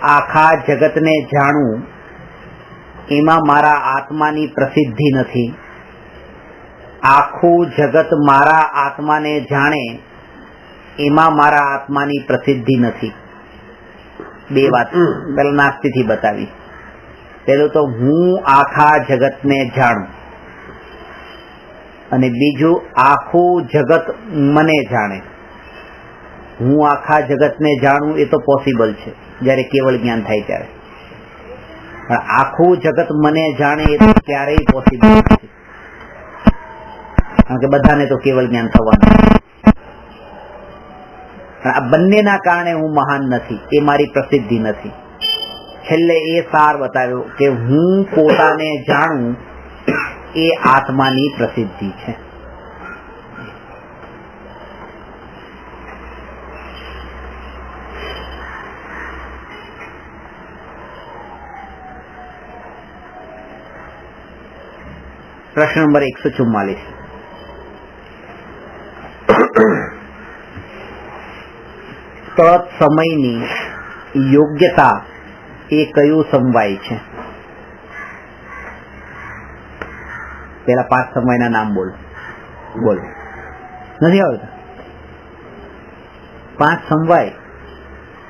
આખા જગતને જાણું, એમાં મારા આત્માની પ્રસિદ્ધિ નથી. આખું જગત મારા આત્માને જાણે, એમાં મારા આત્માની પ્રસિદ્ધિ નથી. 2 વાત પેલા નાસ્તિથી બતાવી. પેલું તો હું આખા જગતને જાણું, અને બીજું આખું જગત મને જાણે. હું આખા જગતને જાણું એ તો પોસિબલ છે, જ્યારે કેવળ જ્ઞાન થાય ત્યારે. પણ આખું જગત મને જાણે એ તો ક્યારેય પોસિબલ નથી, કારણ કે બધાને તો કેવળ જ્ઞાન થવાનું. આ બંનેના કારણે હું મહાન નથી, એ મારી પ્રસિદ્ધિ નથી. છેલ્લે એ સાર બતાવ્યો કે હું પોતાને જાણું એ આત્માની પ્રસિદ્ધિ છે. પ્રશ્ન નંબર 144. તત્સમયની યોગ્યતા એ કયું સમવાય છે? પેલા 5 સમવાયના નામ બોલો. નથી આવડતા? 5 સમવાય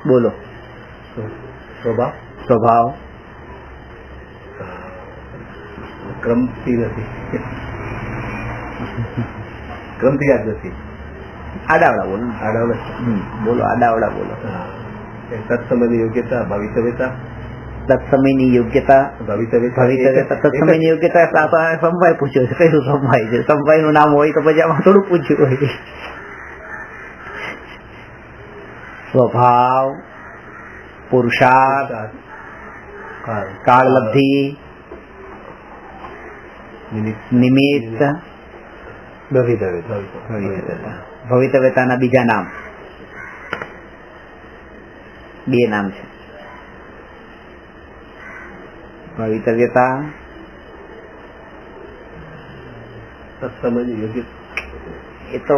બોલો. સ્વભાવ, ક્રમથી નથી, ક્રમથી યાદ નથી. આડાવડા બોલો. બોલો, આડાવડા બોલો. તત્સમયની યોગ્યતા, ભવિતવ્યતા. તત્સમયની યોગ્યતા, ભવિતવ્યતા. તત્સમયની યોગ્યતા સમવાય પૂછ્યો છે. કયું સમવાય છે? સમવાય નું નામ હોય તો પછી આમાં થોડું પૂછ્યું હોય. સ્વભાવ, પુરુષાર્થ, કાળલબ્ધિ, નિમિત્ત, ભવિતવ્યતાના બીજા નામ 2 નામ છે. ભવિતવ્યતા, તત્સમયની યોગ્ય, એ તો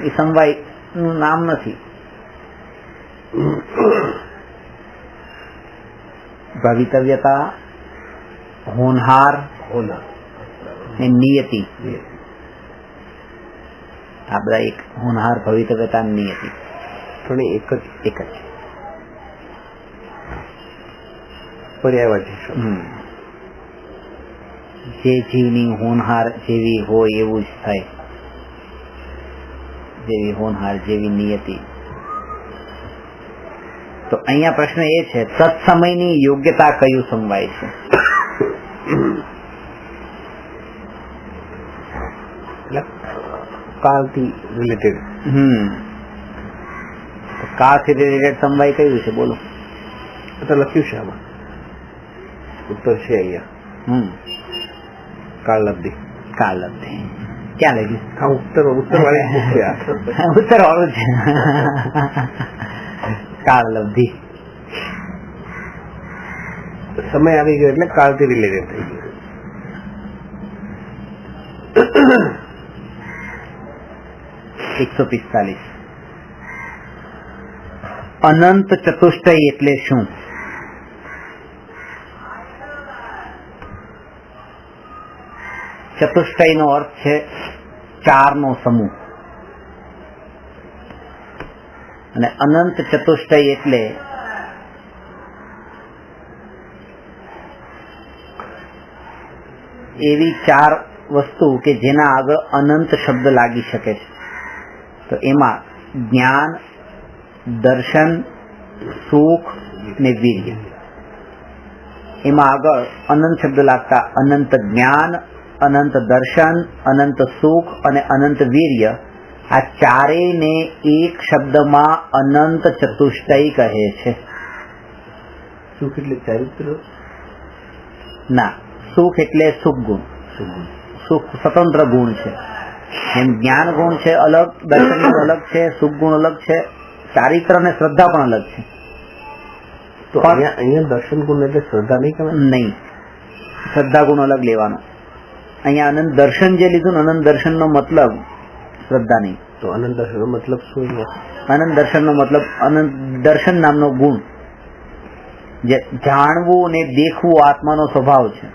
એ સમવાય નું નામ નથી. ભવિતવ્યતા, હોનહાર ને નિયતિ. આ બધા એક. હોનહાર, ભવિતવ્યતા, નિયતિ પણ એક જ પર્યાયવાચી. જે જીવની હોનહાર જેવી હોય એવું જ થાય. જેવી હોનહાર, જેવી નિયતિ. તો અહીંયા પ્રશ્ન એ છે, તત્સમયની યોગ્યતા કયું સમવાય છે? કાળથી રિલેટેડ. કાળથી રિલેટેડ સમવાય કયું છે? બોલો. તો લખ્યું છે આમાં, ઉત્તર છે અહીંયા. કાળલબ્ધિ. ક્યાં લખ્યું? હા, ઉત્તર વાળી ઉત્તર વાળું છે. કાળલબ્ધિ. સમય આવી ગયો એટલે કાળથી રિલેટેડ થઈ ગયું. અનંત ચતુષ્ટય એટલે શું? ચતુષ્ટય નો અર્થ છે 4 નો સમૂહ, અને અનંત ચતુષ્ટય એટલે એવી 4 વસ્તુ કે જેના આગળ અનંત શબ્દ લાગી શકે છે. તો એમાં જ્ઞાન, દર્શન, સુખ ને વીર્ય. એમાં આગળ અનંત શબ્દ લાગતા અનંત જ્ઞાન, અનંત દર્શન, અનંત સુખ અને અનંત વીર્ય, આ ચારેયને એક શબ્દમાં અનંત ચતુષ્ટય કહે છે. સુખ એટલે ચારિત્ર? ના, સુખ એટલે સુખ ગુણ. સુખ સ્વતંત્ર ગુણ છે. એમ જ્ઞાન ગુણ છે અલગ, દર્શન ગુણ અલગ છે, સુખ ગુણ અલગ છે, ચારિત્ર અને શ્રદ્ધા પણ અલગ છે. તો અહીંયા દર્શન ગુણ એટલે શ્રદ્ધા નહીં કહેવાય? નહીં, શ્રદ્ધા ગુણ અલગ લેવાનો. અહીંયા અનંત દર્શન જે લીધું ને, અનંત દર્શન નો મતલબ શ્રદ્ધા નહીં. તો અનંત દર્શન નો મતલબ શું? અનંત દર્શન નો મતલબ અનંત દર્શન નામનો ગુણ, જે જાણવું અને દેખવું આત્માનો સ્વભાવ છે.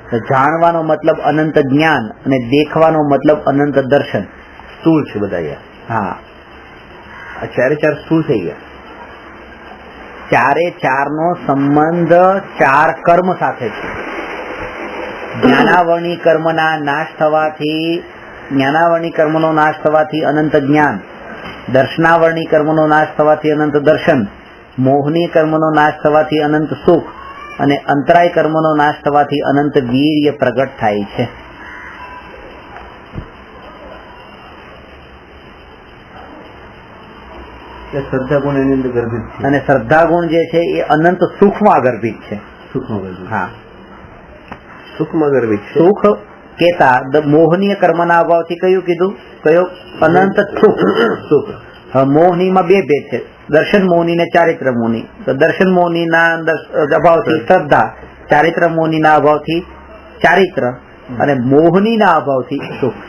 તો જાણવાનો મતલબ અનંત જ્ઞાન અને દેખવાનો મતલબ અનંત દર્શન. સ્થૂળ છે બધા. હા, આ 4 સ્થૂળ થઈ ગયા. 4 નો સંબંધ 4 કર્મ સાથે છે. જ્ઞાનાવરણી કર્મનો નાશ થવાથી અનંત જ્ઞાન, દર્શનાવરણી કર્મનો નાશ થવાથી અનંત દર્શન, મોહની કર્મનો નાશ થવાથી અનંત સુખ અને અંતરાય કર્મનો નાશ થવાથી અનંત વીર્ય પ્રગટ થાય છે. શ્રદ્ધા ગુણ એની અંદર ગર્ભિત છે અને શ્રદ્ધા ગુણ જે છે એ અનંત સુખમાં ગર્ભિત છે. સુખમાં ગર્ભિત. હા, સુખમાં ગર્ભિત છે. સુખ કેતા મોહનીય કર્મના અભાવથી કયું કીધું? કયો? અનંત સુખ. મોહનીમાં બે ભેદ છે, દર્શન મોહની ને ચારિત્ર મોહની. તો દર્શન મોહનીના અભાવથી શ્રદ્ધા, ચારિત્ર મોહનીના અભાવથી ચારિત્ર અને મોહનીના અભાવથી સુખ.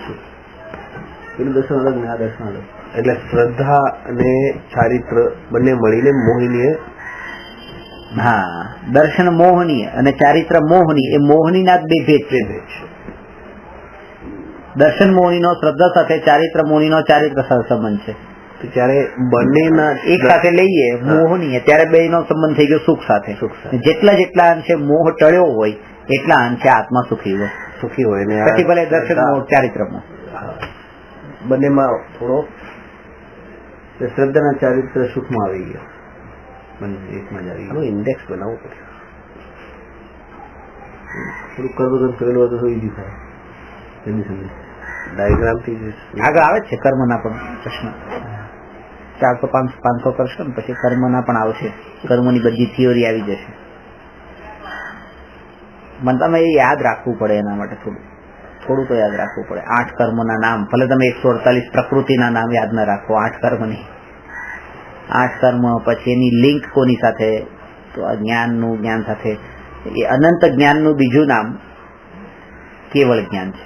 પેલું દર્શન અલગ ને આ દર્શન અલગ. એટલે શ્રદ્ધા અને ચારિત્ર બંને મળીને મોહિની. હા, દર્શન મોહનીય અને ચારિત્ર મોહની, એ મોહનીના જ બે ભેદ છે. દર્શન મોહનીનો શ્રદ્ધા સાથે, ચારિત્ર મોહનીનો ચારિત્ર સાથે સંબંધ છે. તો જ્યારે બંનેના એક સાથે લઈએ મોહનીય, ત્યારે બે નો સંબંધ થઈ ગયો સુખ સાથે. જેટલા અંશે મોહ ટળ્યો હોય એટલા અંશે આત્મા સુખી હોય ને પછી ભલે દર્શન મોહ, ચારિત્ર મોહ બંનેમાં થોડો શ્રદ્ધાના ચારિત્ર સુખમાં આવી ગયો. એકમાં જ આવી ગયો. ઇન્ડેક્સ બનાવવું પડશે. થોડું કર્મ કરેલું તો ઈઝી થાય. ડાયાગ્રામથી આગળ આવે છે કર્મના પણ પ્રશ્ન. 400-500 કરશો ને પછી કર્મના પણ આવશે. કર્મની બધી થિયોરી આવી જશે. મને તમે એ યાદ રાખવું પડે, એના માટે થોડું તો યાદ રાખવું પડે. 8 કર્મના નામ, ભલે તમે 148 પ્રકૃતિના નામ યાદ ના રાખો, 8 કર્મની 8 કર્મ, પછી એની લિંક કોની સાથે? તો આ જ્ઞાન સાથે. એ અનંત જ્ઞાનનું બીજું નામ કેવળ જ્ઞાન છે.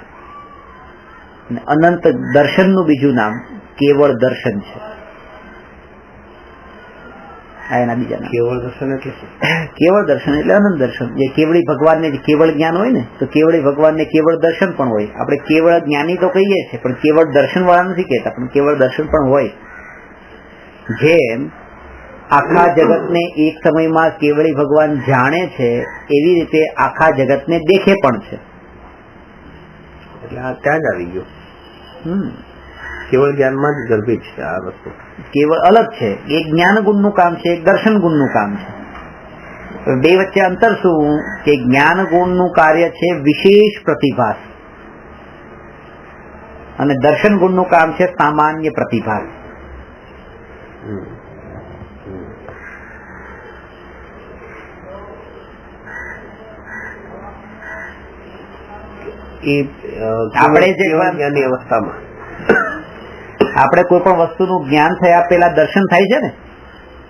અનંત દર્શનનું બીજું નામ કેવળ દર્શન છે. આ એના બીજા નામ. કેવળ દર્શન એટલે શું? કેવળ દર્શન એટલે અનંત દર્શન. જે કેવળી ભગવાનને કેવળ જ્ઞાન હોય ને, તો કેવળી ભગવાનને કેવળ દર્શન પણ હોય. આપણે કેવળ જ્ઞાની તો કહીએ છીએ, પણ કેવળ દર્શન વાળા નથી કહેતા, પણ કેવળ દર્શન પણ હોય. જેમ આખા જગતને એક સમયમાં કેવળી ભગવાન જાણે છે, એવી રીતે આખા જગતને દેખે પણ છે. એટલે આ ત્યાં જ આવી ગયો. કેવળ જ્ઞાનમાં જ ગર્ભિત છે આ વસ્તુ. કેવળ અલગ છે. એક જ્ઞાન ગુણનું કામ છે, એક દર્શન ગુણનું કામ છે. બે વચ્ચે અંતર શું? કે જ્ઞાન ગુણનું કાર્ય છે વિશેષ પ્રતિભાસ, અને દર્શન ગુણનું કામ છે સામાન્ય પ્રતિભાસ. આપણે જે જ્ઞાનની અવસ્થામાં આપણે કોઈ પણ વસ્તુનું જ્ઞાન થયા પેલા દર્શન થાય છે ને,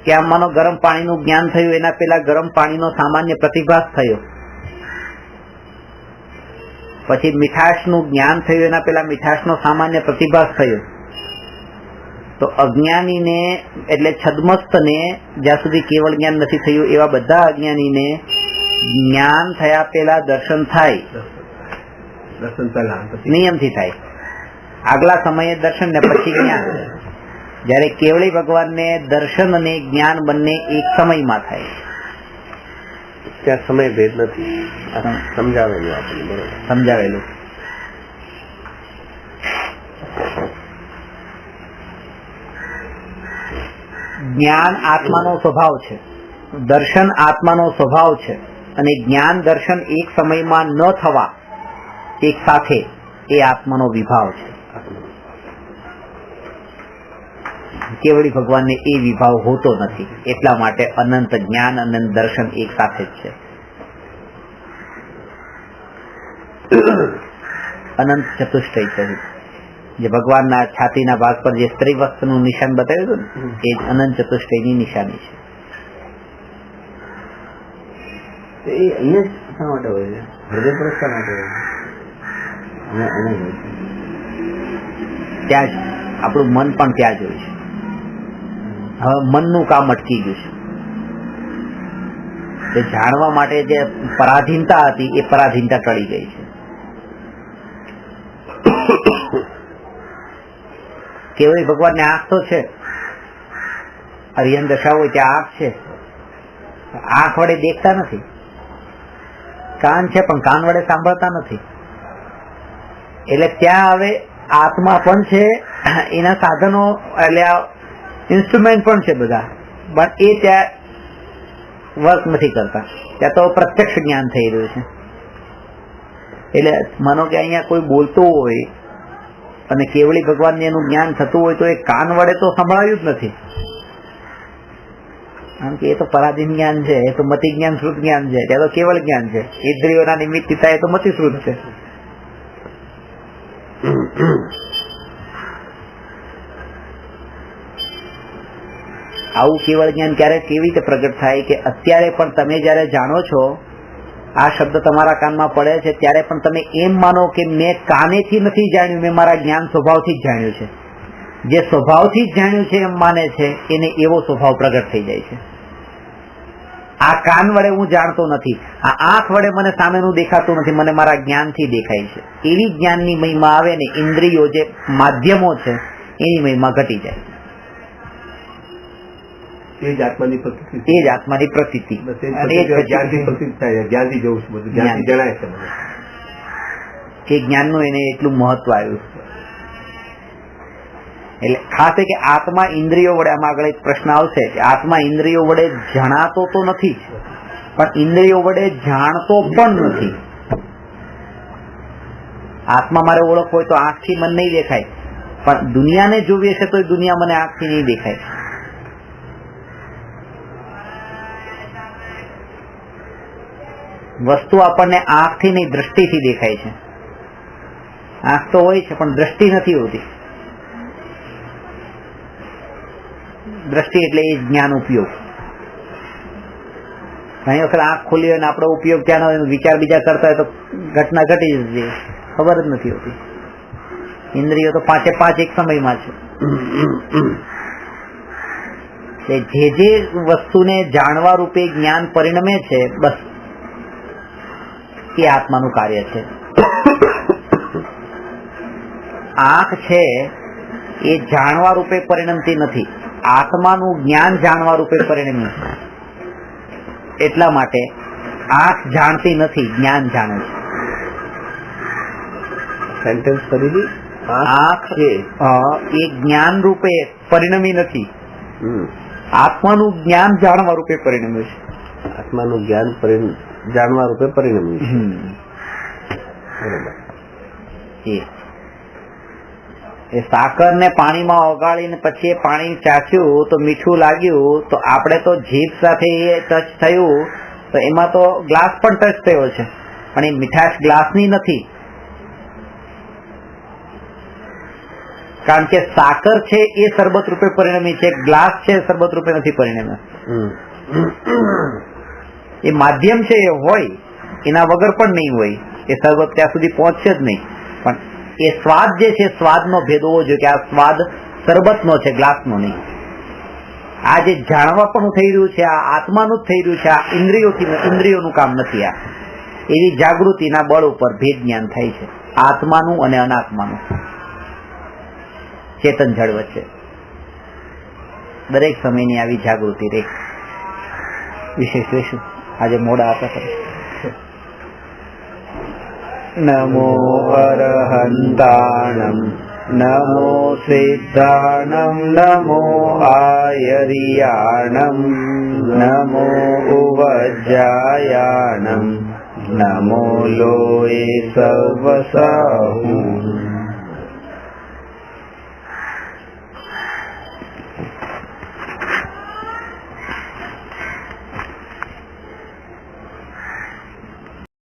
કે આમ માનો ગરમ પાણીનું જ્ઞાન થયું, એના પેલા ગરમ પાણીનો સામાન્ય પ્રતિભાસ થયો. પછી મીઠાશનું જ્ઞાન થયું, એના પેલા મીઠાશનો સામાન્ય પ્રતિભાસ થયો. તો અજ્ઞાનીને એટલે છદ્મસ્તને જ્યાં સુધી કેવળ જ્ઞાન નથી થયું, એવા બધા અજ્ઞાનીને જ્ઞાન થયા પેલા દર્શન થાય. દર્શન પહેલા નિયમથી થાય. આગલા સમયે દર્શન ને પછી જ્ઞાન. જયારે કેવળી ભગવાનને દર્શન અને જ્ઞાન બંને એક સમયમાં થાય. ત્યાં સમય ભેદ નથી. સમજાવેલું આપણને. બરોબર સમજાવેલું. જ્ઞાન આત્માનો સ્વભાવ છે, દર્શન આત્માનો સ્વભાવ છે, અને જ્ઞાન દર્શન એક સમયમાં ન થવા, એક સાથે, એ આત્માનો વિભાવ છે. કેવળી ભગવાનને એ વિભાવ હોતો નથી, એટલા માટે અનંત જ્ઞાન અને દર્શન એક સાથે જ છે. અનંત ચતુષ્ટય છે, જે ભગવાનના છાતીના ભાગ પર જે સ્ત્રી વસ્ત્રનું નિશાન બતાવ્યું હતું ને, એ જ અનંત ચતુષ્ટયની નિશાની છે. એ અહીંયા શા માટે હોય છે? હૃદય પર શા માટે હોય છે? ત્યાં જ આપણું મન પણ ત્યાં જ હોય છે. હવે મનનું કામ અટકી ગયું છે. જાણવા માટે જે પરાધીનતા હતી, એ પરાધીનતા ટળી ગઈ છે. કેવળી ભગવાનને આંખ તો છે, હરિહન દશા હોય ત્યાં આંખ છે, આંખ વડે દેખતા નથી. કાન છે પણ કાન વડે સાંભળતા નથી. એટલે ત્યાં હવે આત્મા પણ છે એના સાધનો એટલે ઇન્સ્ટ્રુમેન્ટ પણ છે બધા, પણ એ ત્યાં વર્ક નથી કરતા. ત્યાં તો પ્રત્યક્ષ જ્ઞાન થઈ રહ્યું છે. એટલે માનો કે અહીંયા કોઈ બોલતું હોય અને કેવળી ભગવાનને એનું જ્ઞાન થતું હોય તો એ કાન વડે તો સંભળાયું જ નથી, કારણ કે એ તો પરાધીન જ્ઞાન છે, એ તો મતિ જ્ઞાન શ્રુત જ્ઞાન છે, ત્યાં તો કેવળ જ્ઞાન છે. ઇન્દ્રિયોના નિમિત્ત થાય એ તો મતિ શ્રુત છે. આવું કેવળ જ્ઞાન ક્યારે કેવી રીતે પ્રગટ થાય કે અત્યારે પણ તમે જયારે જાણો છો, આ શબ્દ તમારા કાનમાં પડે છે ત્યારે પણ તમે એમ માનો કે મેં કાનેથી નથી જાણ્યું, મેં મારા જ્ઞાન સ્વભાવથી જ જાણ્યું છે. જે સ્વભાવથી જ જાણ્યું છે એમ માને છે એને એવો સ્વભાવ પ્રગટ થઈ જાય છે. આ કાન વડે હું જાણતો નથી, આ આંખ વડે મને સામેનું દેખાતું નથી, મને મારા જ્ઞાનથી દેખાય છે. એવી જ્ઞાનની મહિમા આવે ને ઇન્દ્રિયો જે માધ્યમો છે એની મહિમા ઘટી જાય. એ જ આત્માની પ્રતીતિ, એ જ આત્માની પ્રતીતિ. જ્ઞાનથી પ્રતીત થાય, જ્ઞાનથી જવું છે, બધું જ્ઞાનથી જણાય છે. એ જ્ઞાનનું એને એટલું મહત્વ આવ્યું. એટલે ખાસ કે આત્મા ઇન્દ્રિયો વડે, આમાં આગળ એક પ્રશ્ન આવશે કે આત્મા ઇન્દ્રિયો વડે જણાતો તો નથી જ, પણ ઇન્દ્રિયો વડે જાણતો પણ નથી. આત્મા મારે ઓળખ હોય તો આંખથી મને નહીં દેખાય, પણ દુનિયાને જોવી હશે તો દુનિયા મને આંખથી નહીં દેખાય. વસ્તુ આપણને આંખથી નહીં દ્રષ્ટિથી દેખાય છે. આંખ તો હોય છે પણ દ્રષ્ટિ નથી હોતી. દ્રષ્ટિ એટલે એ જ્ઞાન ઉપયોગ. ઘણી વખત આંખ ખોલી હોય ને આપણો ઉપયોગ ક્યાં ન હોય, વિચાર બીજા કરતા હોય તો ઘટના ઘટી જશે, ખબર જ નથી હોતી. ઇન્દ્રિયો તો 5 એક સમયમાં છે. જે વસ્તુને જાણવા રૂપે જ્ઞાન પરિણમે છે, બસ એ આત્માનું કાર્ય છે. આંખ છે એ જાણવા રૂપે પરિણમતી નથી, આત્માનું જ્ઞાન જાણવા રૂપે પરિણમ્યું છે. એટલા માટે આંખ જાણતી નથી, જ્ઞાન જાણે છે. સેન્ટેન્સ કરી આંખ એ જ્ઞાન રૂપે પરિણમી નથી, આત્માનું જ્ઞાન જાણવા રૂપે પરિણમ્યું છે. આત્માનું જ્ઞાન જાણવા રૂપે પરિણમ્યું છે. એ સાકર ને પાણીમાં ઓગાળીને પછી પાણી ચાખ્યું તો મીઠું લાગ્યું, તો આપણે તો જીભ સાથે એ ટચ થયું તો એમાં તો ગ્લાસ પણ ટચ થયો છે, પણ એ મીઠાશ ગ્લાસની નથી, કારણ કે સાકર છે એ શરબત રૂપે પરિણમી છે, ગ્લાસ છે શરબત રૂપે નથી પરિણમ્યો. એ માધ્યમ છે, એ હોય એના વગર પણ નહીં હોય, એ શરબત ત્યાં સુધી પહોંચશે જ નહીં. પણ એ સ્વાદ જે છે, સ્વાદનો ભેદ હોવો જોઈએ કે આ સ્વાદ શરબતનો છે, ગ્લાસનો નહીં. આ જે જાણવા પણ થઈ રહ્યું છે આ આત્માનું જ થઈ રહ્યું છે, આ ઇન્દ્રિયોનું કામ નથી. આ એવી જાગૃતિના બળ ઉપર ભેદ જ્ઞાન થાય છે, આત્માનું અને અનાત્માનું, ચેતન જળ વચ્ચે. દરેક સમયની આવી જાગૃતિ રહે. વિશેષ રહેશું આજે મોડા હતા કરે. નમો અરહંતાણમ નમો સિદ્ધાણમ નમો આયરિયાણમ નમો ઉવજ્જાયાણમ નમો લોએ સર્વસહુ